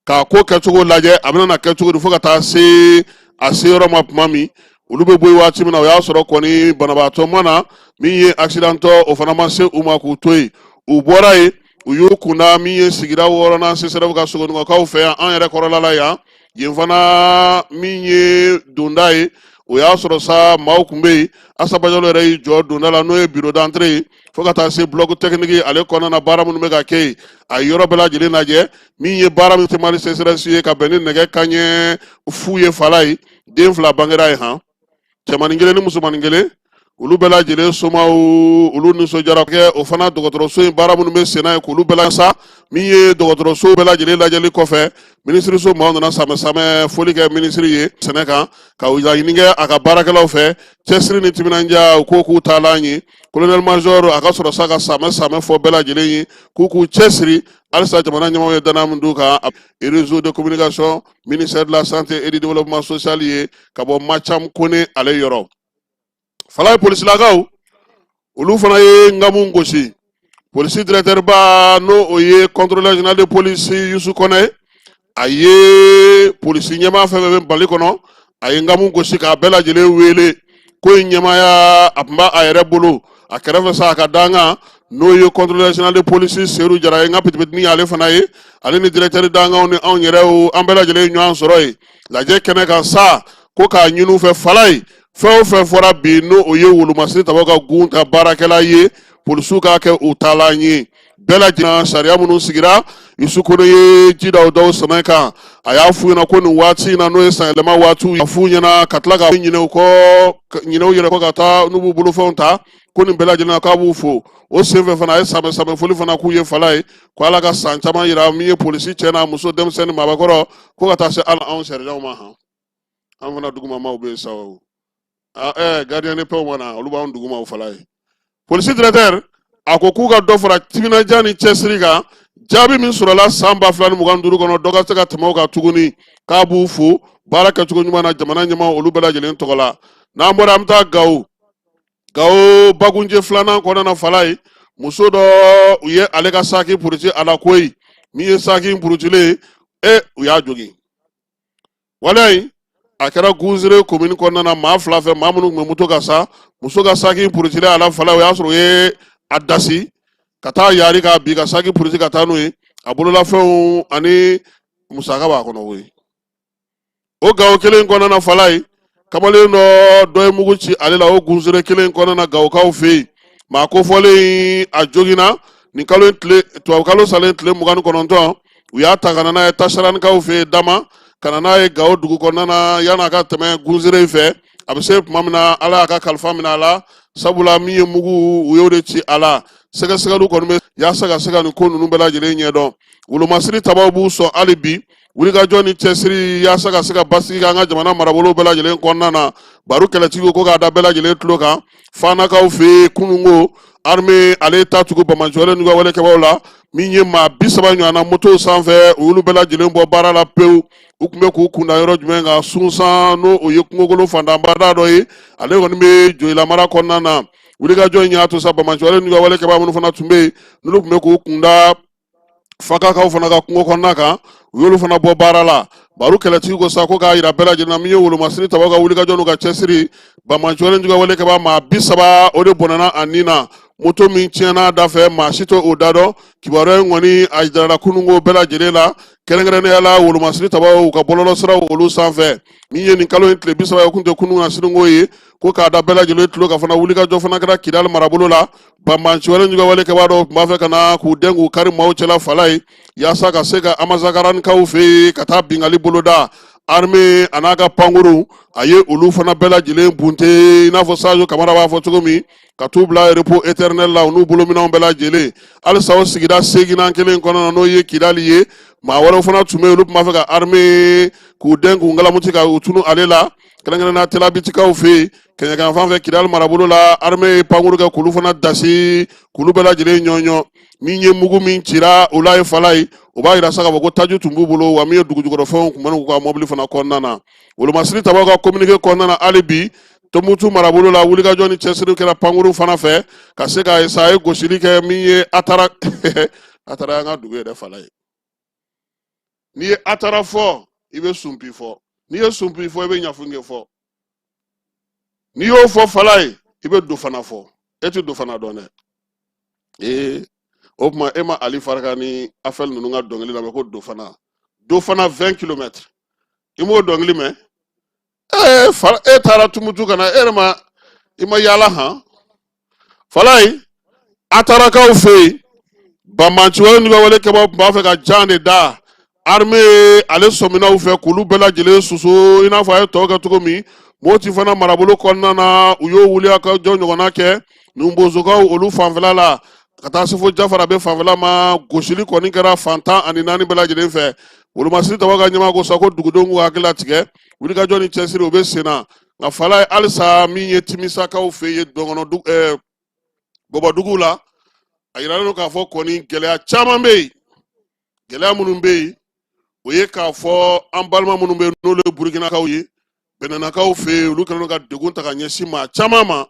k'a ko kɛcogo lajɛ a bɛna na kɛ cogo di fo ka taa se a seyɔrɔ ma tuma min olu bɛ bɔ yen waati min na o y'a sɔrɔ kɔni banabaatɔ mana min ye accidentɔ o fana ma se u ma k'u to yen u bɔra yen u y'u kunda min ye sigida 6nan CSRF ka sogonikɔkaw fɛ yan an yɛrɛ kɔrɔla la yan yen fana min ye donda ye o y'a sɔrɔ sa maaw kun bɛ yen Assa Bajalo yɛrɛ y'i jɔ donda la n'o ye bureau d'entrée ye fo ka taa se bloc technique ale kɔnɔna na baara minnu bɛ ka kɛ yen a ye yɔrɔ bɛɛ lajɛlen lajɛ min ye baara min tɛ Mali CSRF ye ka bɛn ni nɛgɛ kanɲɛ 10 ye fala ye den 2 bangera ye han cɛmanin 1 ni musomanin 1 olu bɛɛ lajɛlen somaw olu nisɔndiyara kɛ o fana dɔgɔtɔrɔso in baara minnu bɛ senna ye k'olu bɛɛ la sa min ye dɔgɔtɔrɔso bɛɛ lajɛlen lajɛli kɔfɛ minisiriso maaw nana samɛ foli kɛ minisiri ye sɛnɛ kan ka laɲini kɛ a ka baarakɛlaw fɛ cɛsiri ni timinandiya u ko k'u taalan ye colonel major a ka sɔrɔ sa ka samɛ fɔ bɛɛ lajɛlen ye k'u cɛsiri halisa jamana ɲɛmaaw ye danaya min d'u kan réseau de communication ministère de la santé et du développement social ye ka bɔ Macham Kone ale yɔrɔ fala ye polisilakaw olu fana ye ngamu gosi polisi directeur ba n'o o ye contrôleur général de police Youssou Kone a ye polisi ɲɛmaa fɛn fɛn bɛ Mali kɔnɔ a ye ngamu gosi k'a bɛɛ lajɛlen wele ko in ɲɛmaaya a tun b'a yɛrɛ bolo a kɛrɛfɛ sa a ka dangan n'o ye contrôleur général de police Seydou Jara ye n ka pitipitini ale fana ye ale ni directeur danganw ni anw yɛrɛw an bɛɛ lajɛlen ye ɲɔgɔn sɔrɔ ye lajɛ kɛnɛ kan sa ko k'a ɲini u fɛ fala ye fɛn o fɛn fɔra bi n'o o ye wolomasiri tabaw ka gun ka baarakɛla ye polisiw k'a kɛ u taalan ye bɛɛ lajɛlen sariya minnu sigira Isukone ye ji da o dɔw sɛmɛ kan a y'a f'u ɲɛna ko nin waati in na n'o ye sanyɛlɛma waatiw ye a f'u ɲɛna ka tila ka ɲinɛ u yɛrɛ kɔ ka taa n'u b'u bolofɛnw ta ko nin bɛɛ lajɛlen k'a b'u fo o senfɛ fana a ye samɛ foli fana k'u ye fala ye ko Ala ka san caman yira min ye polisi cɛ n'a muso denmisɛnnin maabakɔrɔ ko ka taa se hali anw sariyaw ma han an fana dugumamaw bɛ yen sa o gardien de paix mana olu b'anw dugumaw fala ye polisi directeur a ko k'u ka dɔ fara timinadiya ni cɛsiri kan jaabi min sɔrɔla san 2025 kɔnɔ dɔ ka se ka tɛmɛ o kan tuguni k'a b'u fo baara kɛcogo ɲuman na jamana ɲɛmaa olu bɛɛ lajɛlen tɔgɔ la n'an bɔra an bɛ taa Gawo bagunje filanan kɔnɔna na fala ye muso dɔ u ye ale ka saki puruti a la koyi min ye saki purutilen u y'a jogin wala in a kɛra Gunzire commune kɔnɔna na maa fila fɛ maa minnu tun bɛ moto kan sa muso ka saki purutilen a la fala o y'a sɔrɔ u ye a dasi ka taa yaari ka bin ka saki puruti ka taa n'o ye a bololafɛnw ani musaka b'a kɔnɔ koyi o Gawo kelen kɔnɔna na fala ye kamalen dɔ ye mugu ci ale la o Gunzire kelen kɔnɔna na Gawokaw fɛ yen maa kofɔlen a joginna nin kalo tubabu kalo salen tile 29 u y'a ta ka na n'a ye Tasiranikaw fɛ yen Dama ka na n'a ye Gawo dugu kɔnɔna na yan'a ka tɛmɛ Gunzire fɛ a bɛ se tuma min na Ala y'a ka kalifa minɛ a la sabula min ye mugu u y'o de ci a la sɛgɛsɛgɛliw kɔni bɛ yaasa ka se ka nin ko ninnu bɛɛ lajɛlen ɲɛdɔn wolomasiri tabaw b'u sɔn hali bi wulikajɔ ni cɛsiri yaasa ka se ka basigi k'an ka jamana marabolo bɛɛ lajɛlen kɔnɔna na baro kɛlɛtigi ko k'a da bɛɛ lajɛlen tulo kan Fanakaw fɛ yen kununko armée ale ta tugu Bamajɔlen n'u ka walekɛbaw la min ye maa 30 ɲɔgɔnna moto sanfɛ u y'olu bɛɛ lajɛlen bɔ baara la pewu u tun bɛ k'u kunda yɔrɔ jumɛn kan sunsan n'o o ye kungokolon fantanbada dɔ ye ale kɔni bɛ Joyila mara kɔnɔna na wulikajɔ in y'a to sa Bamajɔlen n'u ka walekɛbaw minnu fana tun bɛ yen n'olu tun bɛ k'u kunda Fakakaw fana ka kungo kɔnɔna kan u y'olu fana bɔ baara la baro kɛlɛtigi ko sa ko k'a yira bɛɛ lajɛlen na min ye wolomasiri tabaw ka wulikajɔ n'u ka cɛsiri Bamajɔlen n'u ka walekɛbaw maa 30 o de bɔnɛna a nin na moto min tiɲɛna da fɛ maa si tɛ o da dɔn kibaruya in kɔni a jirala kununko bɛɛ lajɛlen la kɛrɛnkɛrɛnnenya la wolomasiri tabaw ka bɔlɔlɔsiraw olu sanfɛ min ye nin kalo in tile 30 ye o kun tɛ kunun na siniko ye ko k'a da bɛɛ lajɛlen tulo ka fana wulikajɔ fana kɛra Kidali marabolo la Bamajɔlen n'u ka walekɛbaw dɔw tun b'a fɛ ka na k'u den k'u kari maaw cɛla fala ye yaasa ka se ka Amazagaranikaw fɛ yen ka taa bingali boloda armée a n'a ka pankuru a ye olu fana bɛɛ lajɛlen bunte i n'a fɔ Sajo Kamara b'a fɔ cogo min ka t'u bila repos éternel la u n'u bolominɛnw bɛɛ lajɛlen halisa o sigida 8nan kelen kɔnɔna na n'o ye Kidali ye maa wɛrɛw fana tun bɛ yen olu tun b'a fɛ ka armée k'u den k'u ngalamuti ka u tunu ale la kɛrɛnkɛrɛnnenya Telabitikaw fɛ yen Kɛɲɛkan fan fɛ Kidali marabolo la armée ye pankuru kɛ k'olu fana dasi k'olu bɛɛ lajɛlen ɲɔɲɔ min ye mugu min cira o la ye fala ye o b'a yira sa k'a fɔ ko taji tun b'u bolo wa min ye dugujukɔrɔfɛnw tun bɛ n'u ka mɔbili fana kɔnɔna na wolomasiri tabaw ka communiqué kɔnɔna na hali bi Tombouctou marabolo la wulikajɔ ni cɛsiri kɛra pankuru fana fɛ ka se ka sa ye gosili kɛ min ye Atara Atara y'an ka dugu yɛrɛ fala ye n'i ye Atara fɔ i bɛ Sunpi fɔ n'i ye Sunpi fɔ i bɛ Ɲafunge fɔ n'i y'o fɔ fala ye i bɛ Dofana fɔ e tɛ Dofana dɔn dɛ o tuma e ma Ali Faraka ni Afɛl ninnu ka dɔnkili lamɛn ko Dofana 20 km i m'o dɔnkili mɛn e taara Tombouctou ka na e yɛrɛ ma i ma yaala han fala ye Atarakaw fɛ yen Bamajɔlen n'u ka walekɛbaw tun b'a fɛ ka jan de da armée ale sɔminaw fɛ k'olu bɛɛ lajɛlen susu i n'a fɔ a ye tɔw kɛ cogo min Moti fana marabolo kɔnɔna na u y'o wulikajɔ ɲɔgɔnna kɛ Numbozokaw olu fanfɛla la ka taa se fo Jafara bɛ fanfɛla ma gosili kɔni kɛra fantan ani 4 bɛɛ lajɛlen fɛ wolomasiri tabaw ka ɲɛmaa ko sa ko dugudenw k'u hakili latigɛ wulikajɔ ni cɛsiri o bɛ sen na nka fala ye halisa min ye Timisakaw fɛ yen Dɔngɔnɔ Bɔbɔdugu la a yiralen don k'a fɔ kɔni gɛlɛya caman bɛ yen gɛlɛya minnu bɛ yen o ye k'a fɔ an balima minnu bɛ yen n'olu ye Burukinakaw ye Bɛnɛnakaw fɛ yen olu kɛlen don ka degun ta ka ɲɛsin maa caman ma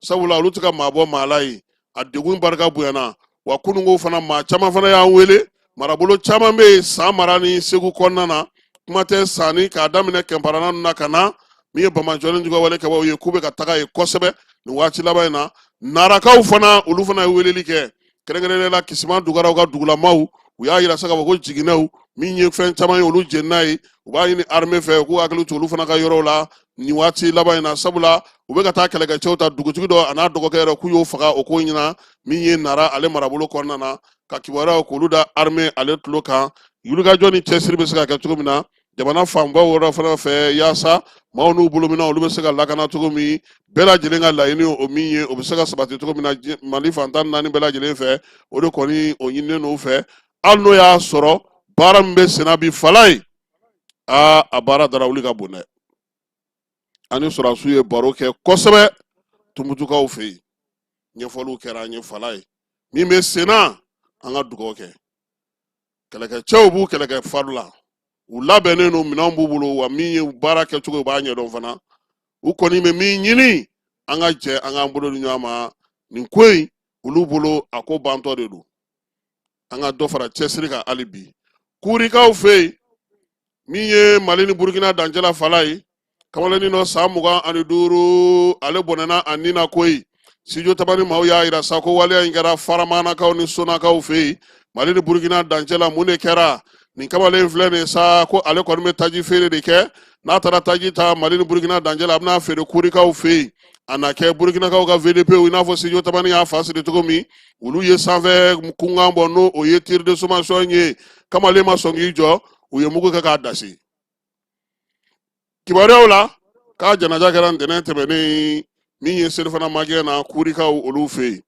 sabula olu tɛ ka maa bɔ maa la ye a degun barika bonyana wa kununko fana maa caman fana y'an wele marabolo caman bɛ yen san mara ni Segu kɔnɔna na kuma tɛ sanni k'a daminɛ Kɛnparana ninnu na ka na min ye Bamajɔlen n'u ka walekɛbaw ye k'u bɛ ka taga yen kosɛbɛ nin waati laban in na Narakaw fana olu fana ye weleli kɛ kɛrɛnkɛrɛnnenya la Kisima Dugaraw ka dugulamaw u y'a yira sa k'a fɔ ko jiginɛw min ye fɛn caman ye olu jeni n'a ye u b'a ɲini armée fɛ k'u hakili to olu fana ka yɔrɔw la nin waati laban in na sabula u bɛ ka taa kɛlɛkɛcɛw ta dugutigi dɔ a n'a dɔgɔkɛ yɛrɛ k'u y'o faga o ko ɲɛna min ye Nara ale marabolo kɔnɔna na ka kibaruyaw k'olu da armée ale tulo kan wulikajɔ ni cɛsiri bɛ se ka kɛ cogo min na jamana fanba wɔɔrɔ fana fɛ yaasa maaw n'u bolomina olu bɛ se ka lakana cogo min bɛɛ lajɛlen ka laɲini o min ye o bɛ se ka sabati cogo min na Mali fantan 4 bɛɛ lajɛlen fɛ o de kɔni o ɲininen n'u fɛ hali n'o y'a sɔrɔ baara min bɛ senna bi fala ye a baara dara wuli ka bon dɛ ani sɔrɔdasiw ye baro kɛ kosɛbɛ Tumutukaw fɛ yen ɲɛfɔliw kɛra an ye fala ye min bɛ senna an ka dugawu kɛ kɛlɛkɛcɛw b'u kɛlɛkɛ fari la u labɛnnen don minɛnw b'u bolo wa min ye baara kɛcogo u b'a ɲɛdɔn fana u kɔni bɛ min ɲini an ka jɛ an k'an bolo di ɲɔgɔn ma nin ko in olu bolo a ko bantɔ de don an ka dɔ fara cɛsiri kan hali bi kurikaw fɛ yen min ye Mali ni Burukina dancɛla fala ye kamalenin dɔ san 25 ale bɔnɛna a nin na koyi studio tabani maaw y'a yira sa ko waleya in kɛra faramanakaw ni sonakaw fɛ yen Mali ni Burukina dancɛla mun de kɛra nin kamalen filɛ nin sa ko ale kɔni bɛ taji feere de kɛ n'a taara taji ta Mali ni Burukina dancɛla a bɛna feere kurikaw fɛ yen a na kɛ Burukinakaw ka VDP i n'a fɔ studio tabani y'a fa siri cogo min olu ye sanfɛ kunkan bɔ n'o o ye tir de sommation ye kamalen ma sɔn k'i jɔ u ye mugu kɛ k'a dasi kibaruyaw la k'a janaja kɛra ntɛnɛn tɛmɛnen min ye selifana magɛn na kurikaw olu fɛ yen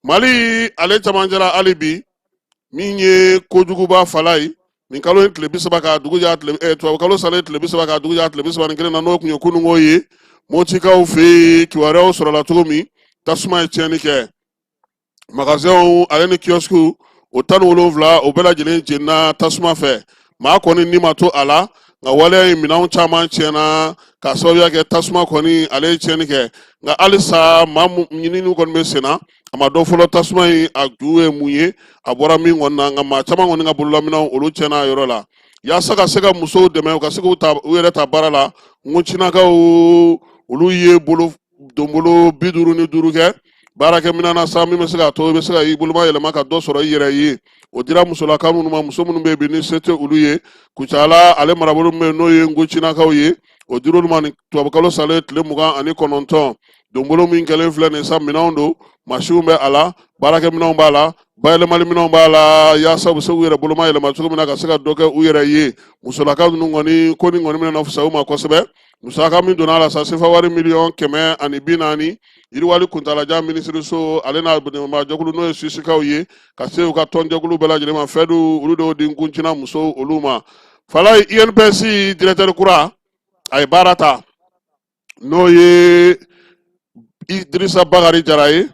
Mali ale camancɛla hali bi min ye kojuguba fala ye nin kalo in tile 30 ka dugu jɛ tubabukalo salen tile 30 ka dugu jɛ tile 31 na n'o tun ye kunungo ye Motikaw fɛ yen kibaruyaw sɔrɔla cogo min tasuma ye tiɲɛni kɛ magasinw ale ni kiosque o 17 o bɛɛ lajɛlen jenina tasuma fɛ maa kɔni ni ma to a la nka waleya in minɛnw caman tiɲɛna k'a sababuya kɛ tasuma kɔni ale ye tiɲɛni kɛ nka halisa maa ɲininiw kɔni bɛ sen na a ma dɔn fɔlɔ tasuma in a ju ye mun ye a bɔra min kɔni na nka maa caman kɔni ka bololaminɛw olu tiɲɛna a yɔrɔ la yaasa ka se ka musow dɛmɛ u ka se k'u yɛrɛ ta baara la Ŋucinakaw olu ye donbolo 55 kɛ baarakɛ minɛn na sa min bɛ se k'a to i bɛ se ka i boloma yɛlɛma ka dɔ sɔrɔ i yɛrɛ ye o dira musolakaw minnu ma muso minnu bɛ yen bi ni se tɛ olu ye Kucala ale marabolo min bɛ yen n'o ye Ŋucinakaw ye o dir'olu ma ni tubabukalo salen tile 29 donbolo min kɛlen filɛ nin sa minɛnw don masiw bɛ a la baarakɛ minɛnw b'a la bayɛlɛmali minɛnw b'a la yaasa u bɛ se k'u yɛrɛ boloma yɛlɛma cogo min na ka se ka dɔ kɛ u yɛrɛ ye musolakaw ninnu kɔni ko nin kɔni bɛna fisaya u ma kosɛbɛ musaka min donna a la sa sefa wari 140 yiriwali kuntalajan minisiriso ale n'a jɛkulu n'o ye Suissekaw ye ka se u ka tɔnjɛkulu bɛɛ lajɛlen ma fɛdu olu dɔw di Ŋucina musow olu ma fala INPS directeur kura a ye baara ta n'o ye Idrissa Bakari Jara ye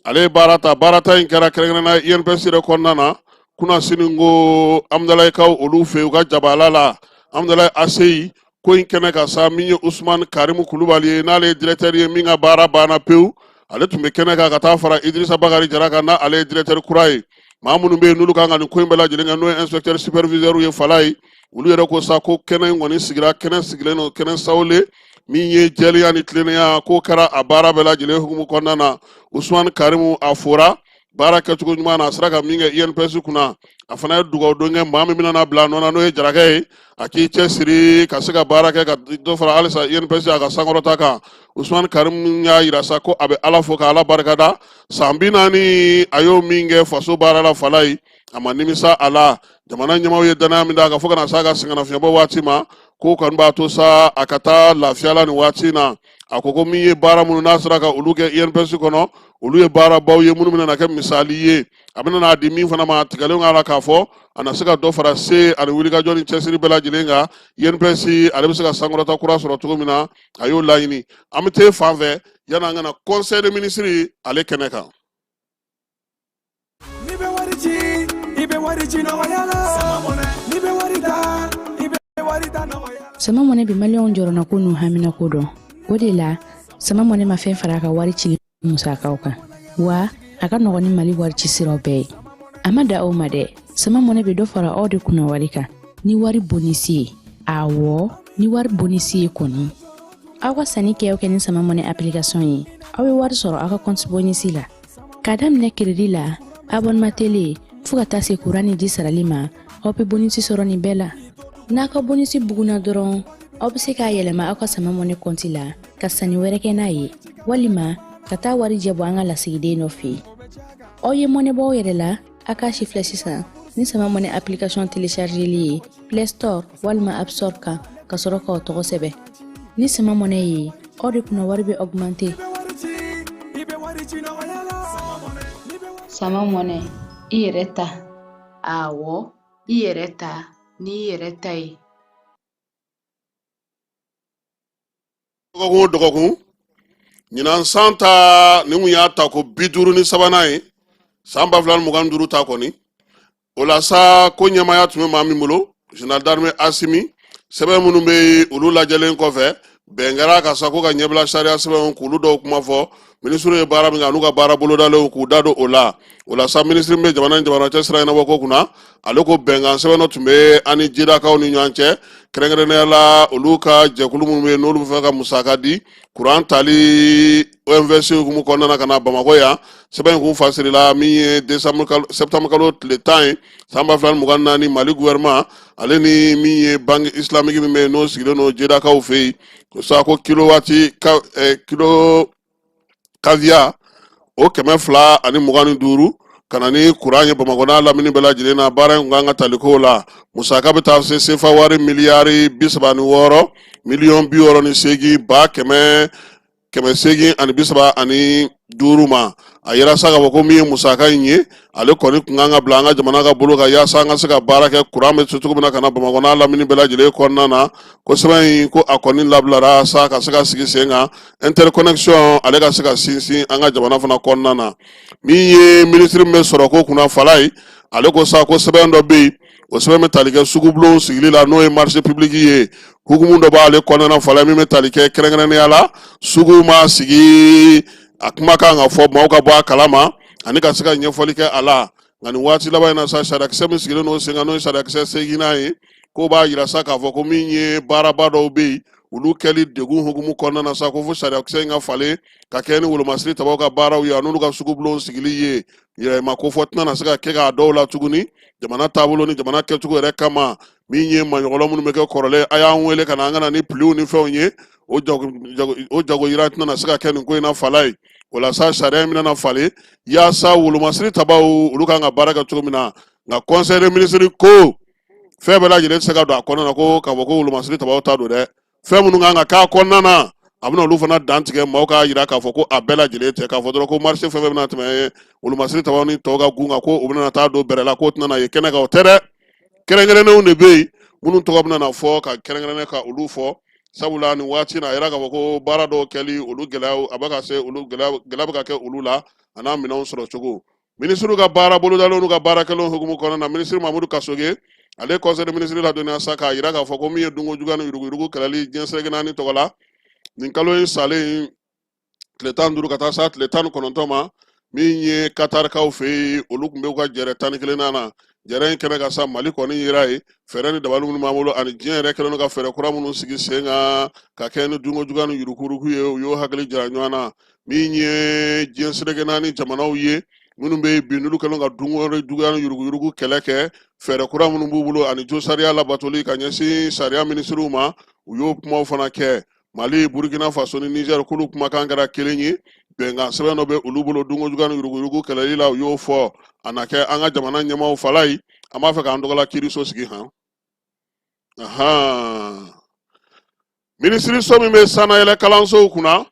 ale ye baara ta in kɛra kɛrɛnkɛrɛnnenya INPS yɛrɛ kɔnɔna na kuna sini ko Amdalayikaw olu fɛ u ka jabala la Amdalayi Aseyi ko in kɛnɛ ka sa min ye Usman Karimu Kulubali ye n'ale ye directeur ye min ka baara banna pewu ale tun bɛ kɛnɛ kan ka taa fara Idrissa Bakari Jara kan n'ale ye directeur kura ye maa minnu bɛ yen n'olu kan ka nin ko in bɛɛ lajɛlen kɛ n'o ye inspecteur superviseur ye fala ye olu yɛrɛ ko sa ko kɛnɛ in kɔni sigira kɛnɛ sigilen don kɛnɛ sawule min ye jɛlenya ni tilennenya k'o kɛra a baara bɛɛ lajɛlen hukumu kɔnɔna na Usman Karimu a fora baara kɛcogo ɲuman na a sera ka min kɛ INPS kunna a fana ye dugawu don kɛ maa min bɛna bila nɔ na n'o ye Jarakɛ ye a k'i cɛsiri ka se ka baara kɛ ka dɔ fara halisa INPS a ka sankɔrɔta kan Usman Karimu y'a yira sa ko a bɛ Ala fo ka Ala barikada san 40 a y'o min kɛ faso baara la fala ye a ma nimisa a la jamana ɲɛmaaw ye danaya min d'a kan fo ka na s'a ka sɛgɛnnafiɲɛbɔ waati ma ko kɔni b'a to sa a ka taa lafiya la nin waati na a ko min ye baara minnu n'a sera ka olu kɛ INPS kɔnɔ olu ye baarabaw ye minnu bɛna kɛ misali ye a bɛna n'a di min fana ma tigɛlen k'a la k'a fɔ a na se ka dɔ fara se ani wulikajɔ ni cɛsiri bɛɛ lajɛlen kan INPS ale bɛ se ka sankɔrɔta kura sɔrɔ cogo min na a y'o laɲini an bɛ taa fan fɛ yanni an ka na conseil des ministres ale kɛnɛ kan. Sama mɔnɛ bi maliyɛnw jɔrɔna ko n'u hamina ko dɔn o de la sama mɔnɛ ma fɛn fara a ka wari cili musakaw kan wa a ka nɔgɔn ni Mali wari ci siraw bɛɛ ye a ma da o ma dɛ sama mɔnɛ bɛ dɔ fara aw de kunna wari kan ni wari bonisi ye awɔ ni wari bonisi ye kɔni aw ka sanni kɛ ni sama mɔnɛ application ye aw bɛ wari sɔrɔ aw ka compte bonisi la k'a daminɛ crédit la abonnement télé fo ka taa se courant ni ji sarali ma aw bɛ bonisi sɔrɔ nin bɛɛ la n'a ka bonisi buguna dɔrɔn aw bɛ se k'a yɛlɛma aw ka sama mɔnɛ compte la ka sanni wɛrɛ kɛ n'a ye walima ka taa wari jɛ bɔ an ka lasigiden nɔfɛ aw ye mɔnɛ bɔ aw yɛrɛ la a k'a sifilɛ sisan ni sama mɔnɛ application téléchargeli ye Play Store walima App Store kan ka sɔrɔ k'aw tɔgɔ sɛbɛ. Ni sama mɔnɛ ye aw de kunna wari bɛ augmenter. Sama mɔnɛ i yɛrɛ ta. Awɔ i yɛrɛ ta ni i yɛrɛ ta ye. Dɔgɔkun ɲinan san ta ni mun y'a ta ko 57 ye san 2025 ta kɔni o la sa ko ɲɛmaya tun bɛ maa min bolo général d'armée Asimi sɛbɛn minnu bɛ olu lajɛlen kɔfɛ bɛn kɛra ka sa ko ka ɲɛbila sariya sɛbɛnw k'olu dɔw kuma fɔ ministre ye baara min kɛ n'u ka baara bolodalen k'u da don o la sa ministre bɛ jamana cɛ sira ɲɛnabɔ ko kunna ale ko bɛnkan sɛbɛn dɔ tun bɛ ani jidakaw ni ɲɔgɔn cɛ kɛrɛnkɛrɛnnenya la olu ka jɛkulu minnu bɛ yen n'olu bɛ fɛ ka musaka di kuran tali OMVS hukumu kɔnɔna na ka na Bamakɔ yan sɛbɛn in kun fasirila min ye septembre kalo tile 10 ye san 2024 Mali gouvernement ale ni min ye banque islamique min bɛ yen n'o sigilen don jidakaw fɛ yen ko sa ko kilo caviar o 225 kana ni kuran ye Bamakɔ n'a lamini bɛɛ lajɛlen na baara in kan ka taliko la musaka bɛ taa se sefa wari miliyari 36 miliyɔn 68 ba kɛmɛ 835 ma a yɛrɛ sa ka fɔ ko min ye musaka in ye ale kɔni kun kan ka bila an ka jamana ka bolo ka yaasa an ka se ka baara kɛ kuran bɛ se cogo min na ka na Bamakɔ n'a lamini bɛɛ lajɛlen kɔnɔna na ko sɛbɛn in ko a kɔni labilara sa ka se ka sigi sen kan interconnexion ale ka se ka sinsin an ka jamana fana kɔnɔna na min ye ministre min bɛ sɔrɔ ko kunna fala ye ale ko sa ko sɛbɛn dɔ bɛ yen o sɛbɛn bɛ tali kɛ sugubulon sigili la n'o ye marché public ye hukumu dɔ b'ale kɔnɔna fala min bɛ tali kɛ kɛrɛnkɛrɛnnenya la sugu ma sigi a kuma kan ka fɔ maaw ka bɔ a kalama ani ka se ka ɲɛfɔli kɛ a la nka nin waati laban in na sa sariyakisɛ min sigilen n'o sen kan n'o ye sariyakisɛ 8nan ye ko b'a yira sa k'a fɔ ko min ye baaraba dɔw bɛ yen olu kɛli degun hukumu kɔnɔna na sa ko fo sariyakisɛ in ka falen ka kɛ ni wolomasiri tabaw ka baaraw ye n'olu ka sugubulon sigili ye yɛrɛma ko fɔ tɛna na se ka kɛ k'a dɔw la tuguni jamana taabolo ni jamana kɛcogo yɛrɛ kama min ye maɲɔgɔnlɔ minnu bɛ kɛ kɔrɔlen a y'an wele ka na an ka na ni piliw ni fɛnw ye o jago yira tɛna na se ka kɛ nin ko in na fala ye o la sa sariya in bɛna falen yaasa wolomasiri tabaw olu kan ka baara kɛ cogo min na nka conseil des ministres ko fɛn bɛɛ lajɛlen tɛ se ka don a kɔnɔna na ko k'a fɔ ko wolomasiri tabaw ta don dɛ fɛn minnu kan ka k'a kɔnɔna na a bɛna olu fana dan tigɛ maaw k'a jira k'a fɔ ko a bɛɛ lajɛlen tɛ k'a fɔ dɔrɔn ko marché fɛn fɛn bɛna tɛmɛ wolomasiri tabaw ni tɔw ka gun kan ko u bɛna taa don bɛrɛ la k'o tɛna na ye kɛnɛ kan o tɛ dɛ kɛrɛnkɛrɛnnenw de bɛ yen minnu tɔgɔ bɛna na fɔ ka kɛrɛnkɛrɛnnen ka olu fɔ sabula nin waati na a yɛrɛ k'a fɔ ko baara dɔw kɛli olu gɛlɛyaw a bɛ ka se olu gɛlɛya bɛ ka kɛ olu la a n'a minɛnw sɔrɔ cogo minisiriw ka baara bolodalen n'u ka baarakɛlaw hukumu kɔnɔna na minisiri Mamadu Kasoge ale conseil des ministres ladɔnniya sa k'a jira k'a fɔ ko min ye dunko juguya ni yuruguyurugu kɛlɛli diɲɛ seleke naani tɔgɔ la nin kalo in salen tile 15 ka taa sa tile 19 ma min ye katarikaw fɛ yen olu tun bɛ u ka jɛrɛ 11 na jɛrɛ in kɛnɛ ka sa Mali kɔni yira ye fɛɛrɛ ni dabali minnu b'an bolo ani diɲɛ yɛrɛ kɛlen don ka fɛɛrɛ kura minnu sigi sen kan ka kɛ ni dunko juguya ni yuruguyurugu ye u y'o hakili jira ɲɔgɔn na min ye diɲɛ seleke naani jamanaw ye minnu bɛ bin n'olu kɛlen ka dunko juguya ni yuruguyurugu kɛlɛ kɛ fɛɛrɛ kura minnu b'u bolo ani jo sariya labatoli ka ɲɛsin sariya minisiriw ma u y'o kumaw fana kɛ Mali Burkina Faso ni Niger k'olu kumakan kɛra kelen ye bɛnkan sɛbɛn dɔ bɛ olu bolo dunko juguya ni yuruguyurugu kɛlɛli la u y'o fɔ a na kɛ an ka jamana ɲɛmaaw fala ye an b'a fɛ k'an dɔgɔla kiiriso sigi han minisiriso min bɛ sanayɛlɛ kalansow kunna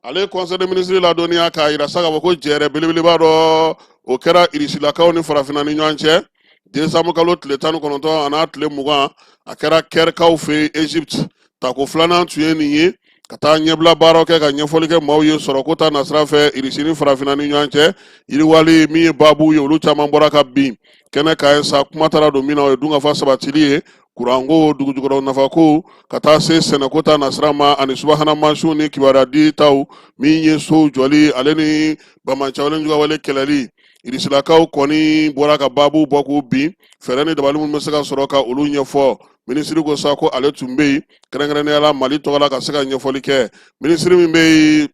ale conseil des ministres ladɔnniya k'a jira sa k'a fɔ ko jɛrɛ belebeleba dɔ o kɛra irisilakaw ni farafinna ni ɲɔgɔn cɛ décembre kalo tile 19 a n'a tile 20 a kɛra kɛrikaw fɛ Egypte tako filanan tun ye nin ye ka taa ɲɛbila baaraw kɛ ka ɲɛfɔli kɛ maaw ye sɔrɔ ko ta nasira fɛ irisi ni farafinna ni ɲɔgɔn cɛ yiriwali min ye baabu ye olu caman bɔra ka bin kɛnɛ ka ye sa kuma taara don min na o ye dunkafa sabatili ye kuranko dugujukɔrɔ nafako ka taa se sɛnɛko ta nasira ma ani subahana mansiw ni kibaruya di taw min ye sow jɔli ale ni bamancawlen jugawale kɛlɛli irisilakaw kɔni bɔra ka baabu bɔ k'u bin fɛɛrɛ ni dabali minnu bɛ se ka sɔrɔ ka olu ɲɛfɔ minisiri ko sa ko ale tun bɛ yen kɛrɛnkɛrɛnnenya la Mali tɔgɔ la ka se ka ɲɛfɔli kɛ minisiri min bɛ yen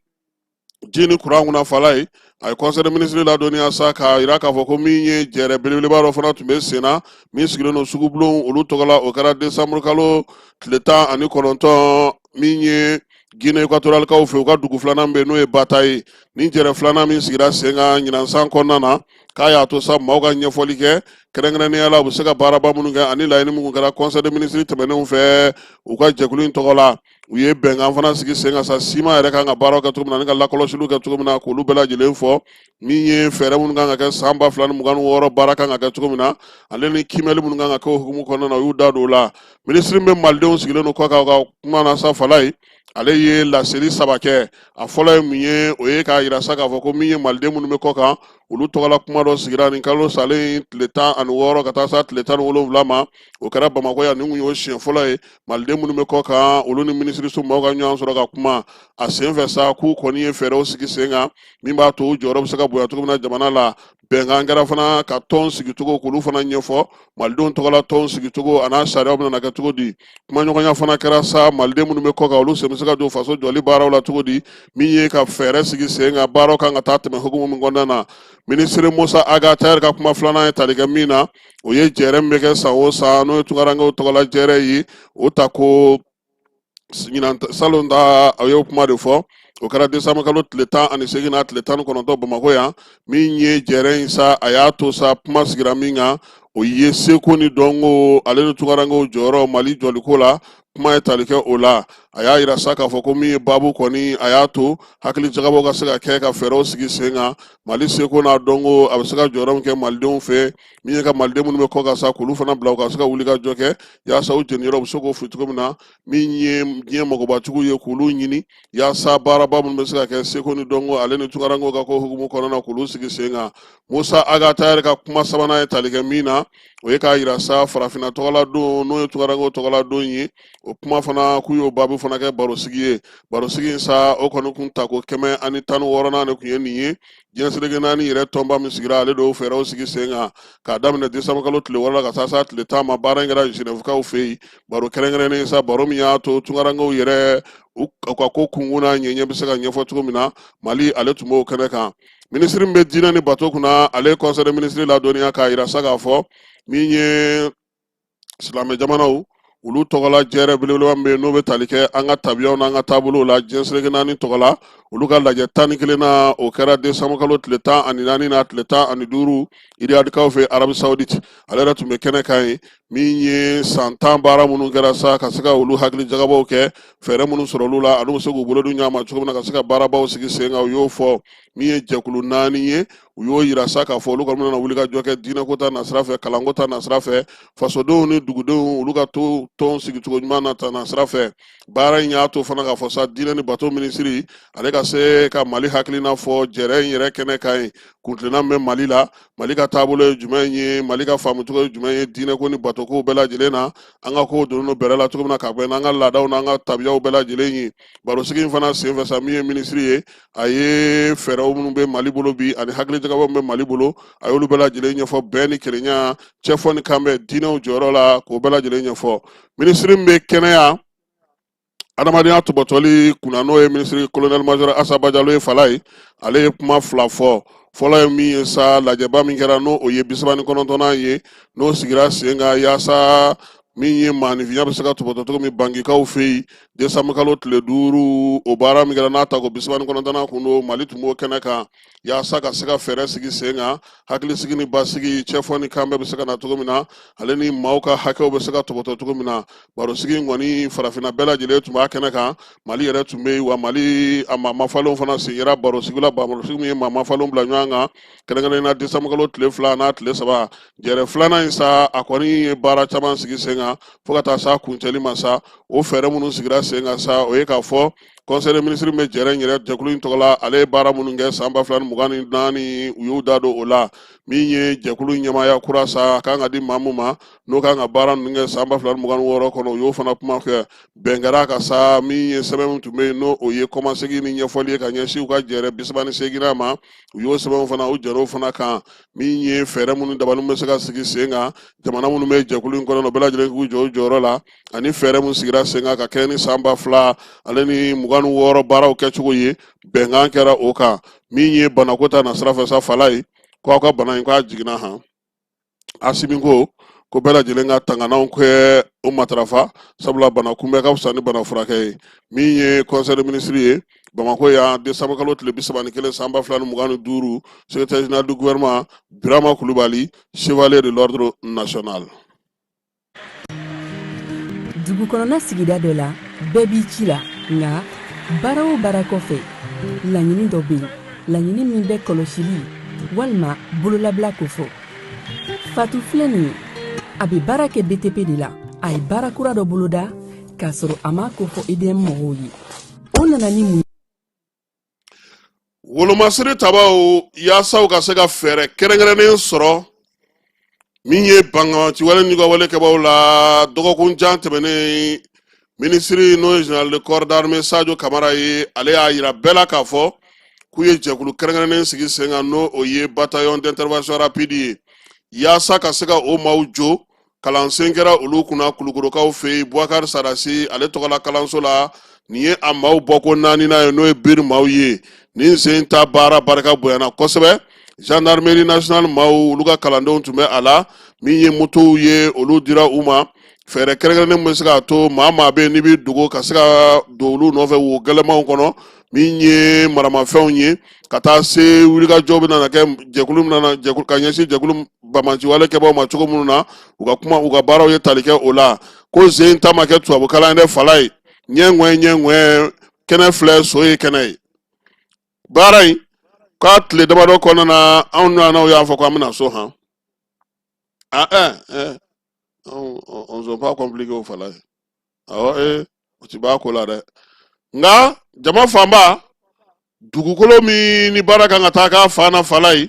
ji ni kuran kunna fala ye a ye conseil des ministres ladɔnniya sa k'a jira k'a fɔ ko min ye jɛrɛ belebeleba dɔ fana tun bɛ sen na min sigilen don sugubulon olu tɔgɔ la o kɛra décembre kalo tile 19 min ye Guinée équatorialekaw fɛ u ka dugu filanan bɛ yen n'o ye Bata ye ni jɛrɛ filanan min sigira sen kan ɲinan san kɔnɔna na k'a y'a to sa maaw ka ɲɛfɔli kɛ kɛrɛnkɛrɛnnenya la u bɛ se ka baaraba minnu kɛ ani laɲini minnu kɛra conseil des ministres tɛmɛnenw fɛ u ka jɛkulu in tɔgɔ la u ye bɛnkan fana sigi sen kan sa siman yɛrɛ kan ka baaraw kɛ cogo min na ani ka lakɔlɔsiliw kɛ cogo min na k'olu bɛɛ lajɛlen fɔ min ye fɛɛrɛ minnu kan ka kɛ san 2026 baara kan ka kɛ cogo min na ale ni kimɛli minnu kan ka kɛ o hukumu kɔnɔna na u y'u da don o la minisiri min bɛ malidenw sigilen don kɔ kan ka kuma na sa Fala ye ale ye laseli 3 kɛ a fɔlɔ ye mun ye o ye k'a yira sa k'a fɔ ko min ye maliden minnu bɛ kɔ kan olu tɔgɔla kuma dɔ sigira nin kalo salen tile 16 ka taa sa tile 17 ma o kɛra Bamakɔ yan nin kun y'o siɲɛ fɔlɔ ye maliden minnu bɛ kɔ kan olu ni minisiriso maaw ka ɲɔgɔn sɔrɔ ka kuma a sen fɛ sa k'u kɔni ye fɛɛrɛw sigi sen kan min b'a to u jɔyɔrɔ bɛ se ka bonya cogo min na jamana la bɛnkan kɛra fana ka tɔn sigicogo k'olu fana ɲɛfɔ malidenw tɔgɔla tɔn sigicogo a n'a sariyaw bɛna kɛ cogo di kumaɲɔgɔnya fana kɛra sa maliden minnu bɛ kɔ kan olu sen bɛ se ka don faso jɔli baaraw la cogo di min ye ka fɛɛrɛ sigi sen kan baaraw kan ka taa tɛmɛ hukumu min kɔnɔna na minisiri Musa Agata ka kuma filanan ye tali kɛ min na o ye jɛrɛ min bɛ kɛ san o san n'o ye tunkarankew tɔgɔla jɛrɛ ye o ta ko salon ta a y'o kuma de fɔ o kɛra décembre kalo tile 18 n'a tile 19 Bamakɔ yan min ye jɛrɛ in sa a y'a to sa kuma sigira min kan o ye seko ni dɔnko ale ni tunkarankew jɔyɔrɔ Mali jɔliko la kuma ye tali kɛ o la a y'a yira sa k'a fɔ ko min ye baabu kɔni a y'a to hakili jagabɔ ka se ka kɛ ka fɛɛrɛw sigi sen kan Mali seko n'a dɔnko a bɛ se ka jɔyɔrɔ min kɛ malidenw fɛ min ye ka maliden minnu bɛ kɔ ka sa k'olu fana bila u ka se ka wuli ka jɔ kɛ yaasa u jeniyɔrɔ u bɛ se k'o fili cogo min na min ye diɲɛ magobajugu ye k'olu ɲini yaasa baaraba minnu bɛ se ka kɛ seko ni dɔnko ale ni tunkarankew ka ko hukumu kɔnɔna na k'olu sigi sen kan Musa Agata yɛrɛ ka kuma sabanan ye tali kɛ min na o ye k'a yira sa farafinna tɔgɔla don n'o ye tunkarankew tɔgɔla don ye o kuma fana k'u y'o baabu fana kɛ barosigi ye barosigi in sa o kɔni kun ta ko 116 de kun ye nin ye diɲɛseleke 4 yɛrɛ tɔnba min sigira ale de y'o fɛɛrɛw sigi sen kan k'a daminɛ décembre kalo tile 6 la ka taa sa tile 10 ma baara in kɛra Genèvekaw fɛ yen baro kɛrɛnkɛrɛnnen sa baro min y'a to tunkarankew yɛrɛ u ka ko kungun n'a ɲɛɲɛ bɛ se ka ɲɛfɔ cogo min na Mali ale tun b'o kɛnɛ kan minisiri min bɛ diinɛ ni bato kunna ale ye conseil des ministres ladɔnniya k'a yira sa k'a fɔ min ye silamɛ jamanaw olu tɔgɔla jɛrɛ belebeleba min bɛ yen n'o bɛ tali kɛ an ka tabiyaw n'an ka taabolow la diɲɛseleke 4 tɔgɔla olu ka lajɛ 11 na o kɛra décembre kalo tile 14 n'a tile 15 Riyadikaw fɛ Arabi Saoudite ale yɛrɛ tun bɛ kɛnɛ kan ye min ye san 10 baara minnu kɛra sa ka se ka olu hakili jagabɔw kɛ fɛɛrɛ minnu sɔrɔ olu la anu bɛ se k'u bolo dun ɲɔgɔn ma cogo min na ka se ka baarabaw sigi sen kan u y'o fɔ min ye jɛkulu 4 ye u y'o yira sa k'a fɔ olu kɔni bɛna wuli ka jɔ kɛ diinɛko ta nasira fɛ kalanko ta nasira fɛ fasodenw ni dugudenw olu ka to tɔn sigicogo ɲuman na ta nasira fɛ baara in y'a to fana k'a fɔ sa diinɛ ni bato minisiri ale ka se ka Mali hakilina fɔ jɛrɛ in yɛrɛ kɛnɛ kan ye kuntilenna min bɛ Mali la Mali ka taabolo ye jumɛn ye Mali ka faamucogo ye jumɛn ye diinɛko ni batoko bɛɛ lajɛlen na an ka kow donnen bɛrɛ la cogo min na ka bɛn n'an ka laadaw n'an ka tabiyaw bɛɛ lajɛlen ye barosigi in fana sen fɛ sa min ye minisiri ye a ye fɛɛrɛw minnu bɛ Mali bolo bi ani hakili jagabɔ min bɛ Mali bolo a y'olu bɛɛ lajɛlen ɲɛfɔ bɛn ni kelenya cɛfɔ ni kanbɛn diinɛw jɔyɔrɔ la k'o bɛɛ lajɛlen ɲɛfɔ minisiri min bɛ kɛnɛya adamadenya tɔbɔtɔli kunna n'o ye minisiri colonel major Asaba Jalo ye Fala ye ale ye kuma 2 fɔ fɔlɔ ye min ye sa lajɛba min kɛra n'o ye 39 ye n'o sigira sen kan yaasa min ye maanifinya bɛ se ka tɔbɔtɔ cogo min bangikaw fɛ yen décembre kalo tile 5 o baara min kɛra n'a ta ko 39 kun don Mali tun b'o kɛnɛ kan yaasa ka se ka fɛɛrɛ sigi sen kan hakilisigi ni basigi cɛfɔ ni kanbɛn bɛ se ka na cogo min na ale ni maaw ka hakɛw bɛ se ka tɔbɔtɔ cogo min na barosigi in kɔni farafinna bɛɛ lajɛlen tun b'a kɛnɛ kan Mali yɛrɛ tun bɛ yen wa Mali a maa mafalenw fana sen yera barosigi la barosigi min ye maa mafalenw bila ɲɔgɔn kan kɛrɛnkɛrɛnnen na décembre kalo tile 2 n'a tile 3 jɛrɛ filanan in sa a kɔni ye baara caman sigi sen kan fo ka taa sa kuncɛli ma sa o fɛɛrɛ minnu sigira sen kan sa o ye k'a fɔ conseil des ministres bɛ jɛrɛ in yɛrɛ jɛkulu in tɔgɔ la ale ye baara minnu kɛ san 2024 u y'u da don o la min ye jɛkulu ɲɛmaaya kura sa a kan ka di maa min ma n'o kan ka baara ninnu kɛ san 2026 kɔnɔ u y'o fana kuma kɛ bɛn kɛra ka sa min ye sɛbɛn min tun bɛ yen n'o ye kɔmasegi ni ɲɛfɔli ye ka ɲɛsin u ka jɛrɛ 38 ma u y'o sɛbɛnw fana u jɛrɛw fana kan min ye fɛɛrɛ minnu dabali bɛ se ka sigi sen kan jamana minnu bɛ jɛkulu in kɔnɔ u bɛɛ lajɛlen k'u jɔ u jɔyɔrɔ la ani fɛɛrɛ min sigira sen kan ka kɛ ni san 2000 ale ni 26 baaraw kɛcogo ye bɛnkan kɛra o kan min ye banako ta nasira fɛ sa Fala ye k'aw ka bana in k'a jiginna han Asimi ko ko bɛɛ lajɛlen ka tangananw kɛ o matarafa sabula bana kunbɛ ka fisa ni bana furakɛ ye min ye conseil de ministre ye Bamako yan décembre kalo tile 31 san 2025 secrétaire général du gouvernement Birama Kulubali chevalier de l'ordre national. Dugu kɔnɔna sigida dɔ la bɛɛ b'i ci la nka baara o baara kɔfɛ laɲini dɔ bɛ yen laɲini min bɛ kɔlɔsili walima bololabila ko fɔ Fatu filɛ nin ye a bɛ baara kɛ BTP de la a ye baara kura dɔ boloda k'a sɔrɔ a ma ko fɔ EDM mɔgɔw ye o nana ni mun wolomasiri tabaw yasaw ka se ka fɛɛrɛ kɛrɛnkɛrɛnnen sɔrɔ min ye bangaci wale ni ka wale kɛbaw la dɔgɔkun jan tɛmɛnen ministre n'o ye général de corps d'armée Sadio Kamara ye ale y'a yira bɛɛ la k'a fɔ k'u ye jɛkulu kɛrɛnkɛrɛnnen sigi sen kan n'o o ye bataillon d'intervention rapide ye yaasa ka se ka o maaw jo kalansen kɛra olu kunna Kulukorokaw fɛ yen Boubacar Sarasi ale tɔgɔla kalanso la nin ye a maaw bɔko 4nan ye n'o ye biri maaw ye nin sen ta baara barika bonyana kosɛbɛ gendarmerie nationale maaw olu ka kalandenw tun bɛ a la min ye motow ye olu dira u ma fɛɛrɛ kɛrɛnkɛrɛnnen bɛ se k'a to maa bɛ n'i bɛ dogo ka se ka don olu nɔfɛ wo gɛlɛmanw kɔnɔ min ye maramafɛnw ye ka taa se wulikajɔ bɛ na kɛ jɛkulu nana jɛkulu ka ɲɛsin jɛkulu bamaci wale kɛbaw ma cogo minnu na u ka kuma u ka baaraw ye tali kɛ o la ko sen ta ma kɛ tubabukalan ye dɛ fala ye ɲɛŋɛ kɛnɛ filɛ so ye kɛnɛ ye baara in k'a tile damadɔ kɔnɔna na anw n'anw y'a fɔ k'an bɛna so han on sont pas compliqué o fala ye awɔ o ti b'a ko la dɛ nka jama fanba dugukolo min ni baara kan ka taa k'a fa na fala ye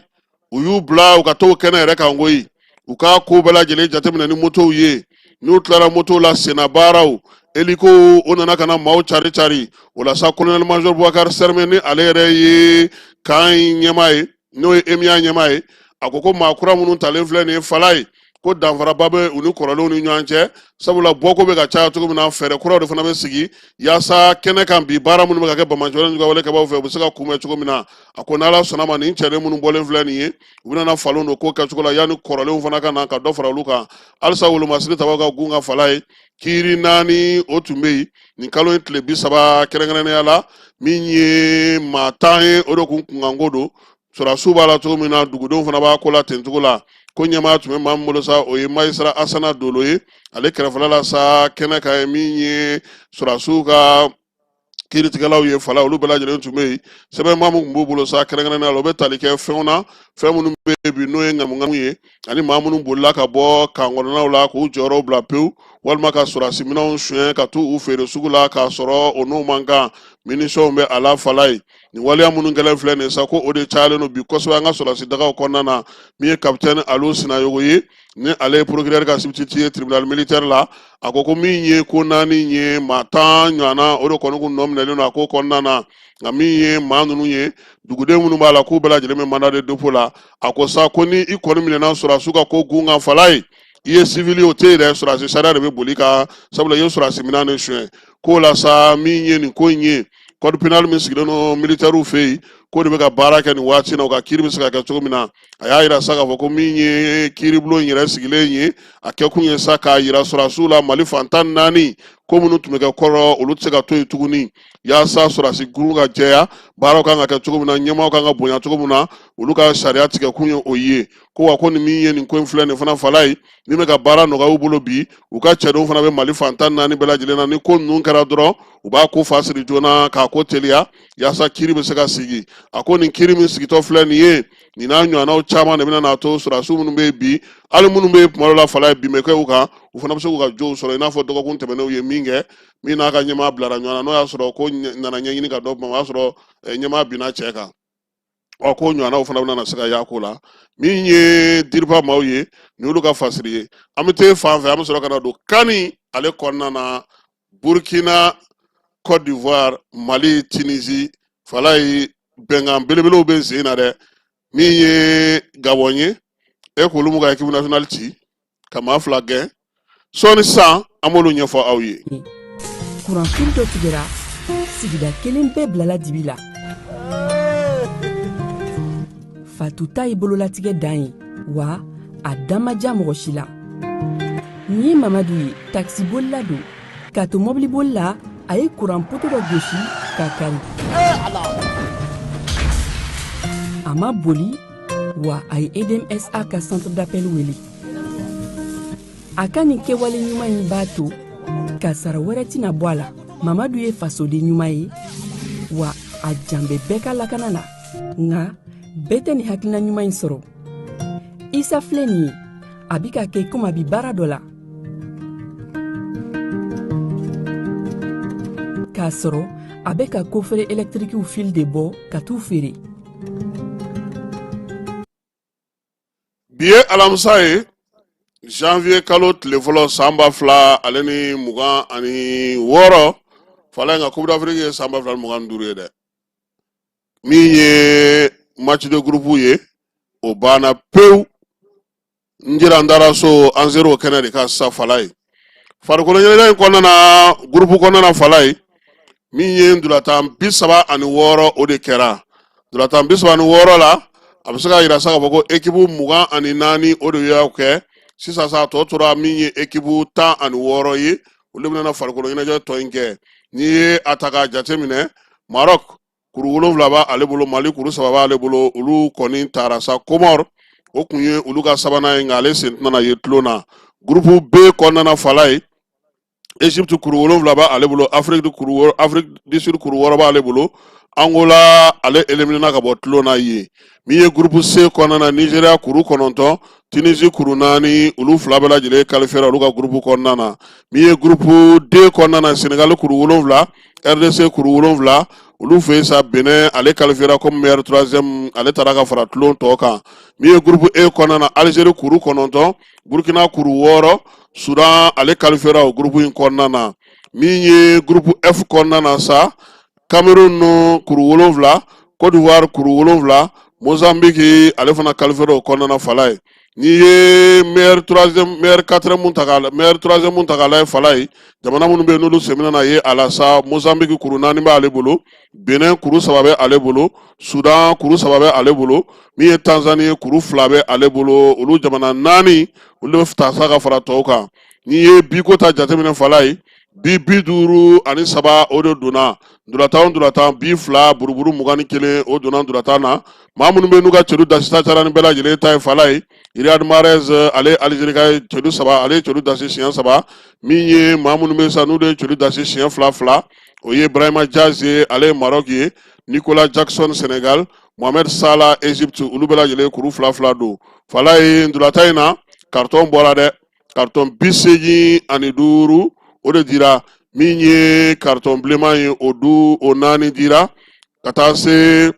u y'u bila u ka t'o kɛnɛ yɛrɛ kan koyi u k'a ko bɛɛ lajɛlen jateminɛ ni motow ye n'u tilara motow la senna baaraw eliko o nana ka na maaw cari o la sa colonel major Boubacar Sermé ni ale yɛrɛ ye kan ɲɛma ye n'o ye emiya ɲɛma ye a ko maa kura minnu talen filɛ nin ye fala ye ko danfaraba bɛ u ni kɔrɔlenw ni ɲɔgɔn cɛ sabula bɔko bɛ ka caya cogo min na fɛɛrɛ kuraw de fana bɛ sigi yaasa kɛnɛ kan bi baara minnu bɛ ka kɛ Bamajɔlen ni ka wale kɛbaw fɛ u bɛ se ka kunbɛn cogo min na a ko n'Ala sɔnna ma nin cɛden minnu bɔlen filɛ nin ye u bɛna falen don ko kɛcogo la yanni kɔrɔlenw fana ka na ka dɔ fara olu kan halisa wolomasiri tabaw ka gun ka fala ye kiiri 4 o tun bɛ yen nin kalo in tile 30 kɛrɛnkɛrɛnnenya la min ye maa 10 ye o de kun kunkanko don sɔrɔdasiw b'a la cogo min na dugudenw fana b'a ko la ten cogo la ko ɲɛmaa tun bɛ maa min bolo sa o ye Maïsara Asana Dolo ye ale kɛrɛfɛla la sa kɛnɛ kan ye min ye sɔrɔdasiw ka kiiritigɛlaw ye fala olu bɛɛ lajɛlen tun bɛ yen sɛbɛnmaa min tun b'u bolo sa kɛrɛnkɛrɛnnenya la o bɛ tali kɛ fɛnw na fɛn minnu bɛ yen bi n'o ye ŋamuŋamu ye ani maa minnu bolila ka bɔ kan kɔnɔnaw la k'u jɔyɔrɔw bila pewu walima ka sɔrɔdasi minɛnw suɲɛ ka t'u feere sugu la k'a sɔrɔ o n'o man kan munitions bɛ a la fala ye nin waleya minnu kɛlen filɛ nin ye sa ko o de cayalen don bi kosɛbɛ an ka sɔrɔdasi dagaw kɔnɔna na min ye capitaine Alo Sinayogo ye ni ale ye procureur ka substitut ye tribunal militaire la a ko min ye ko 4 ye maa 10 ɲɔgɔnna o de kɔni kun nɔ minɛlen don a ko kɔnɔna na nka min ye maa ninnu ye duguden minnu b'a la k'u bɛɛ lajɛlen bɛ mandat de dépôt la a ko sa ko ni i kɔni minɛna sɔrɔdasiw ka ko gun kan fala ye i ye civil ye o tɛ yen dɛ sɔrɔdasi sariya de bɛ boli ka sabula i ye sɔrɔdasi minɛn de suɲɛ k'o la sa min ye nin ko in ye code pénal min sigilen don militaires fɛ yen k'o de bɛ ka baara kɛ nin waati na o ka kiiri bɛ se ka kɛ cogo min na a y'a yira sa k'a fɔ ko min ye kiiribulon yɛrɛ sigilen ye a kɛkun ye sa k'a yira sɔrɔdasiw la Mali fan 14 ko minnu tun bɛ kɛ kɔrɔ olu tɛ se ka to yen tuguni yaasa sɔrɔdasi guru ka jɛya baaraw kan ka kɛ cogo min na ɲɛmaaw kan ka bonya cogo min na olu ka sariya tigɛ kun ye o ye ko wa ko nin min ye nin ko in filɛ nin fana fala ye min bɛ ka baara nɔgɔya u bolo bi u ka cɛdenw fana bɛ Mali fan 14 bɛɛ lajɛlen na ni ko ninnu kɛra dɔrɔn u b'a ko fa siri joona k'a ko teliya yaasa kiiri bɛ se ka sigi a ko nin kiiri min sigitɔ filɛ nin ye nin n'a ɲɔgɔnnaw caman de bɛna n'a to sɔrɔdasiw minnu bɛ yen bi hali minnu bɛ yen kuma dɔ la fala ye bin bɛ kɛ u kan u fana bɛ se k'u ka jow sɔrɔ i n'a fɔ dɔgɔkun tɛmɛnenw ye min kɛ min n'a ka ɲɛmaa bilara ɲɔgɔn na n'o y'a sɔrɔ ko nana ɲɛɲini ka dɔ o y'a sɔrɔ ɲɛmaa binna cɛ kan ko ɲɔgɔnnaw fana bɛna se ka y'a ko la min ye diriba maaw ye ni olu ka fasiri ye an bɛ te fan fɛ an bɛ sɔrɔ ka na don kani ale kɔnɔna na Burkina Côte d'Ivoire Mali Tunisie fala ye bɛnkan belebelew bɛ sen na dɛ min ye Gabon ye e k'olu mu ka équipe nationale ci ka maa 2 gɛn sɔɔni sisan an b'olu ɲɛfɔ aw ye. kuranfin dɔ tigɛra sigida kelen bɛɛ bilala dibi la Fatu ta ye bololatigɛ dan ye wa a dama ja mɔgɔ si la nin ye mamadu ye taxibolila don k'a to mɔbilibolila a ye kuran poto dɔ gosi k'a kari a ma boli wa a ye edmsa ka centre d'appel wele a ka nin kɛwale ɲuman ɲi b'a to ka sara wɛrɛ tɛna bɔ a la mamadu ye fasoden ɲuman ye wa a janbɛ bɛɛ ka lakana na nka bɛɛ tɛ nin hakilina ɲuman ɲi sɔrɔ isa filɛ nin ye a bi ka kɛ komi a bi baara dɔ la k'a sɔrɔ a bɛ ka kofere électrikiw fil de bɔ ka t'u feere bi ye alamisa ye janvier kalo tile fɔlɔ san 2026 fala nga coupe d'Afrique ye san 2025 ye dɛ min ye match de groupe ye o banna pewu n jira n dara so an zero kɛnɛ de ka sa fala ye farikolo ɲɛnajɛ in kɔnɔna na groupe kɔnɔna fala ye min ye ndulatan 36 o de kɛra ndulatan 36 la a bɛ se ka yira sa k'a fɔ ko équipe 24 o de y'aw kɛ sisan sa tɔ tora min ye équipe 16 ye olu bɛna farikolo ɲɛnajɛ tɔ in kɛ n'i ye a ta k'a jateminɛ Maroc kuru 7 b'ale bolo Mali kuru 3 b'ale bolo olu kɔni taara sa Comore o kun ye olu ka sabanan ye nka ale sen tɛna ye tulon na groupe B kɔnɔna fala ye Égypte kuru 7 b'ale bolo Afrique du Sud kuru 6 b'ale bolo Angola ale éliminer ka bɔ tulon na ye min ye groupe C kɔnɔna Nigeria kuru 9 Tunisie kuru 4 olu fila bɛɛ lajɛlen qualifiera olu ka groupe kɔnɔna na min ye groupe D kɔnɔna Sénégal kuru 7 RDC kuru 7 olu fɛ sa Benin ale qualifiera comme meilleur troisième ale taara ka fara tulon tɔ kan min ye groupe E kɔnɔna Algérie kuru 9 Burkina kuru 6 Soudan ale qualifiera o groupe in kɔnɔna na min ye groupe F kɔnɔna na sa Cameroun kuru 7 Côte d'Ivoire kuru 7 Mozambique ale fana qualifiera o kɔnɔna fala ye n'i ye meilleur troisième mun ta k'a lajɛ fala ye jamana minnu bɛ yen n'olu sɛmɛnna na ye a la sa Mozambique kuru 4 b'ale bolo Benin kuru 3 bɛ ale bolo Soudan kuru 3 bɛ ale bolo min ye Tanzanie kuru 2 bɛ ale bolo olu jamana 4 olu bɛ ta sa ka fara tɔw kan n'i ye biko ta jateminɛ fala ye bi 53 o de donna ndulatan bi 2 buruburu 21 o donna ndulatan na maa minnu bɛ n'u ka cɛdu dasi ta cayara ni bɛɛ lajɛlen ta ye fala ye Riyad Mahrez ale Algérie ka cɛdu 3 ale cɛdu dasi siɲɛ 3 min ye maa minnu bɛ sa n'u de cɛdu dasi siɲɛ 2 o ye Brahima Diaz ye ale ye Maroc ye Nicolas Jackson Sénégal Mohamed Salah Égypte olu bɛɛ lajɛlen kuru 2 don fala ye ndulatan in na carton bɔra dɛ carton 85 o de dira min ye carton bilenman ye o 4 dira ka taa se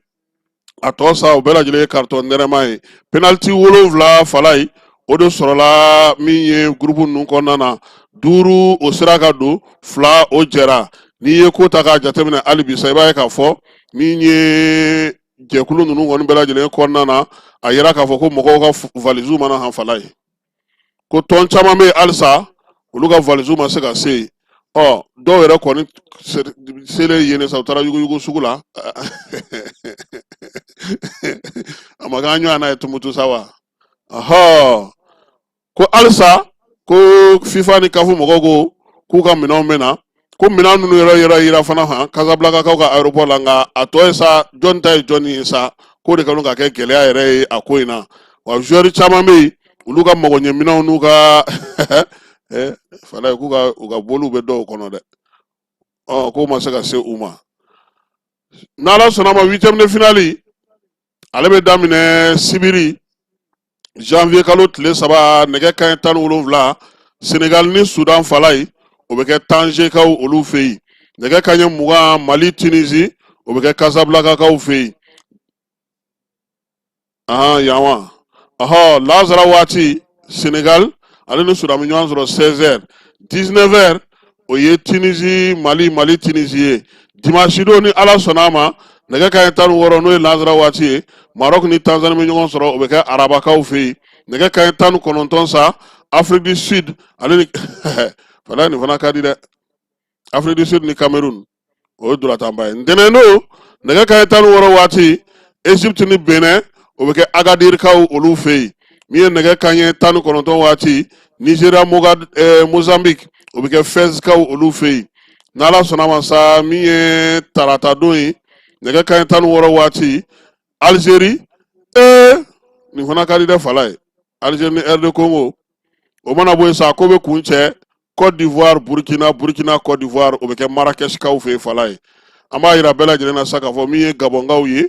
a tɔ sa o bɛɛ lajɛlen carton nɛrɛman ye penalty 7 fala ye o de sɔrɔla min ye groupe ninnu kɔnɔna na 5 o sera ka don 2 o jɛra n'i ye ko ta k'a jateminɛ hali bi sa i b'a ye k'a fɔ min ye jɛkulu ninnu kɔni bɛɛ lajɛlen kɔnɔna na a yera k'a fɔ ko mɔgɔw ka valise mana han fala ye ko tɔn caman bɛ yen halisa olu ka valise ma se ka se yen dɔw yɛrɛ kɔni selen yen sa u taara yuguyugu sugu la a ma k'an ɲɔgɔn na ye tumutu sa wa ko halisa ko FIFA ni CAF mɔgɔw ko k'u ka minɛnw bɛ na ko minɛn ninnu yɛrɛ yira fana han Casablanca ka aéroport la nka a tɔ ye sa jɔn ta ye jɔn ye sa k'o de kɛlen ka kɛ gɛlɛya yɛrɛ ye a ko in na wa joueur caman bɛ yen olu ka magoɲɛminɛnw n'u ka fala ye k'u ka boliw bɛ dɔw kɔnɔ dɛ k'o ma se ka se u ma n'Ala sɔnna ma 8e de finale ale bɛ daminɛ sibiri janvier kalo tile 3 nɛgɛ kanɲɛ 17 Sénégal ni Soudan fala ye o bɛ kɛ Tanger kaw olu fɛ yen nɛgɛ kanɲɛ 20 Mali Tunisie o bɛ kɛ Casablanca kaw fɛ yen yan wa Lazara waati Sénégal ale ni Soudan bɛ ɲɔgɔn sɔrɔ 16h 19h o ye Tunisie Mali Tunisie ye dimanche don ni Ala sɔnna a ma nɛgɛ kanɲɛ 16 n'o ye Lazara waati ye Maroc ni Tanzanie bɛ ɲɔgɔn sɔrɔ o bɛ kɛ Arabakaw fɛ yen nɛgɛ kanɲɛ 19 sa Afrique du Sud ale ni fala nin fana ka di dɛ Afrique du Sud ni Cameroun o ye dulatanba ye ntɛnɛn don nɛgɛ kanɲɛ 16 waati Égypte ni Benin o bɛ kɛ Agadir kaw olu fɛ yen min ye nɛgɛ kanɲɛ 19 waati Nigeria Mozambique o bɛ kɛ Fezkaw olu fɛ yen n'Ala sɔnna ma sa min ye tarata don ye nɛgɛ kanɲɛ 16 waati Algérie nin fana ka di dɛ fala ye Algérie ni RD Congo o mana bɔ yen sa ko bɛ kun cɛ Côte d'Ivoire Burkina Côte d'Ivoire o bɛ kɛ Marrakechkaw fɛ yen fala ye an b'a yira bɛɛ lajɛlen na sa k'a fɔ min ye Gabonkaw ye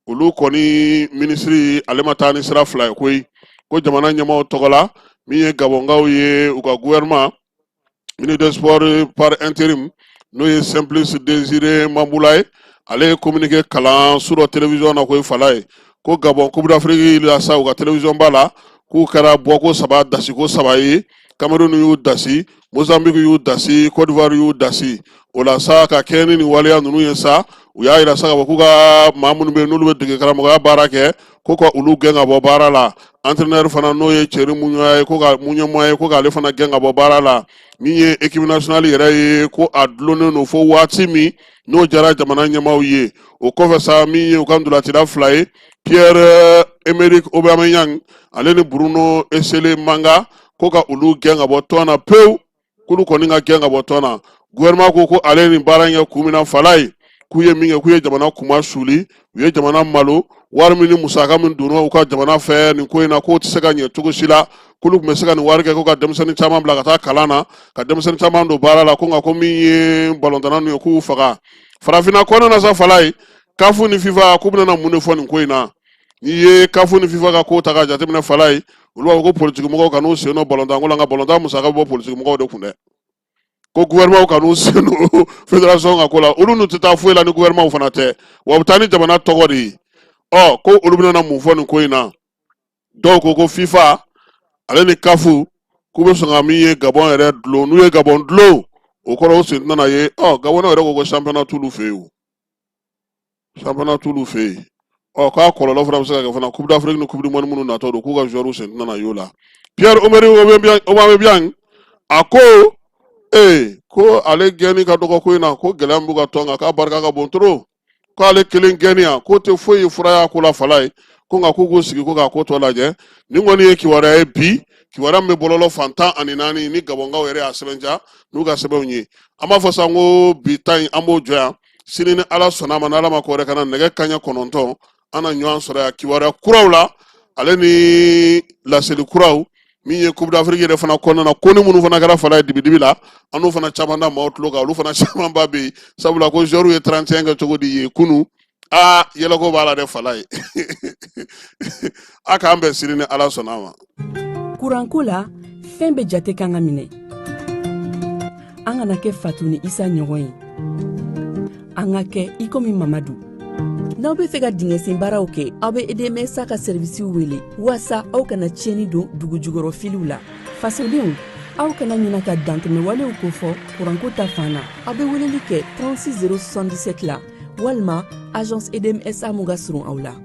olu kɔni minisiri ale ma taa ni sira fila ye koyi ko jamana ɲɛmaaw tɔgɔ la min ye Gabonkaw ye u ka gouvernement ministre des sports par intérim n'o ye Simplice Désiré Mamboula ye ale ye communiqué kalan sur télévision na koyi fala ye ko Gabon Coupe d'Afrique la sa u ka télévision ba la k'u kɛra bɔko 3 dasi ko 3 ye Cameroun y'u dasi Mozambique y'u dasi Côte d'Ivoire y'u dasi o la sa ka kɛ ni nin waleya ninnu ye sa u y'a yira sa ka fɔ k'u ka maa minnu bɛ yen n'olu bɛ dege karamɔgɔya baara kɛ ko ka olu gɛn ka bɔ baara la entraîneur fana n'o ye Thierry Munyɛ ye ko ka Munyɛma ye ko k'ale fana gɛn ka bɔ baara la min ye équipe nationale yɛrɛ ye ko a dulonnen don fo waati min n'o jara jamana ɲɛmaaw ye o kɔfɛ sa min ye u ka ndolatila 2 ye Pierre-Emerick Aubameyang ale ni Bruno Esele Manga ko ka olu gɛn ka bɔ tɔn na pewu k'olu kɔni ka gɛn ka bɔ tɔn na gouvernement ko ale ni baara in kɛ kun min na fala ye k'u ye min kɛ k'u ye jamana kuma suli u ye jamana malo wari min ni musaka min donna u ka jamana fɛ nin ko in na k'o tɛ se ka ɲɛ cogo si la k'olu tun bɛ se ka nin wari kɛ ko ka denmisɛnnin caman bila ka taa kalan na ka denmisɛnnin caman don baara la ko nka ko min ye balontanna ninnu ye k'u faga farafinna kɔnɔna na sa fala ye kafu ni FIFA k'u bɛna mun de fɔ nin ko in na n'i ye kafu ni FIFA ka ko ta ka jateminɛ fala ye olu b'a fɔ ko politikimɔgɔw ka n'u sen don balontan ko la nka balontan musaka bɛ bɔ politikimɔgɔw de kun dɛ ko gouvernement ka n'u sen don fédération ka ko la olu n'u tɛ taa foyi la ni gouvernement fana tɛ wa u bɛ taa ni jamana tɔgɔ de ye ko olu bɛna mun fɔ nin ko in na dɔw ko FIFA ale ni kafu k'u bɛ sɔn ka min ye Gabon yɛrɛ dulon n'u ye Gabon dulon o kɔrɔ o sen tɛna ye Gabon yɛrɛ ko championnat t'olu fɛ yen o championnat t'olu fɛ yen k'a kɔlɔlɔ fana bɛ se ka kɛ fana Coupe d'Afrique ni Coupe du Monde minnu natɔ don k'u ka joueurs sen tɛna ye o la Pierre-Emerick Aubameyang a ko ko ale gɛnni ka dɔgɔ ko in na ko gɛlɛya min b'u ka tɔn kan k'a barika ka bon trop k'ale kelen gɛnni yan k'o tɛ foyi ye fura y'a ko la fala ye ko nka k'u k'u sigi ko k'a ko tɔ lajɛ nin kɔni ye kibaruya ye bi kibaruya min bɛ bɔlɔlɔ fan 14 ni Gabonkaw yɛrɛ y'a sɛbɛntiya n'u ka sɛbɛnw ye an b'a fɔ sa n ko bi ta in an b'o jɔ yan sini ni Ala sɔnna a ma n'Ala ma ko wɛrɛ ka na nɛgɛ kanɲɛ 9 an na ɲɔgɔn sɔrɔ yan kibaruya kuraw la ale ni laseli kuraw min ye Coupe d'Afrique yɛrɛ fana kɔnɔna na ko ni minnu fana kɛra fala ye dibi la an n'u fana caman da maaw tulo kan olu fana caman ba bɛ yen sabula ko joueurs ye 31 kɛ cogo di ye kunu yɛlɛko b'a la dɛ fala ye a k'an bɛn sini ni Ala sɔnna a ma. kuranko la fɛn bɛɛ jate kan ka minɛ an kana kɛ Fatu ni Isa ɲɔgɔn ye an ka kɛ i komi Mamadu. N'aw bɛ fɛ ka dingɛsen baaraw kɛ aw bɛ EDMSA ka servisiw wele walasa aw kana tiɲɛni don dugu jukɔrɔ filiw la. Fasodenw aw kana ɲinɛ ka dantɛmɛwalew kofɔ kuranko ta fan na aw bɛ weleli kɛ 36 077 la walima agence EDMSA mun ka surun aw la.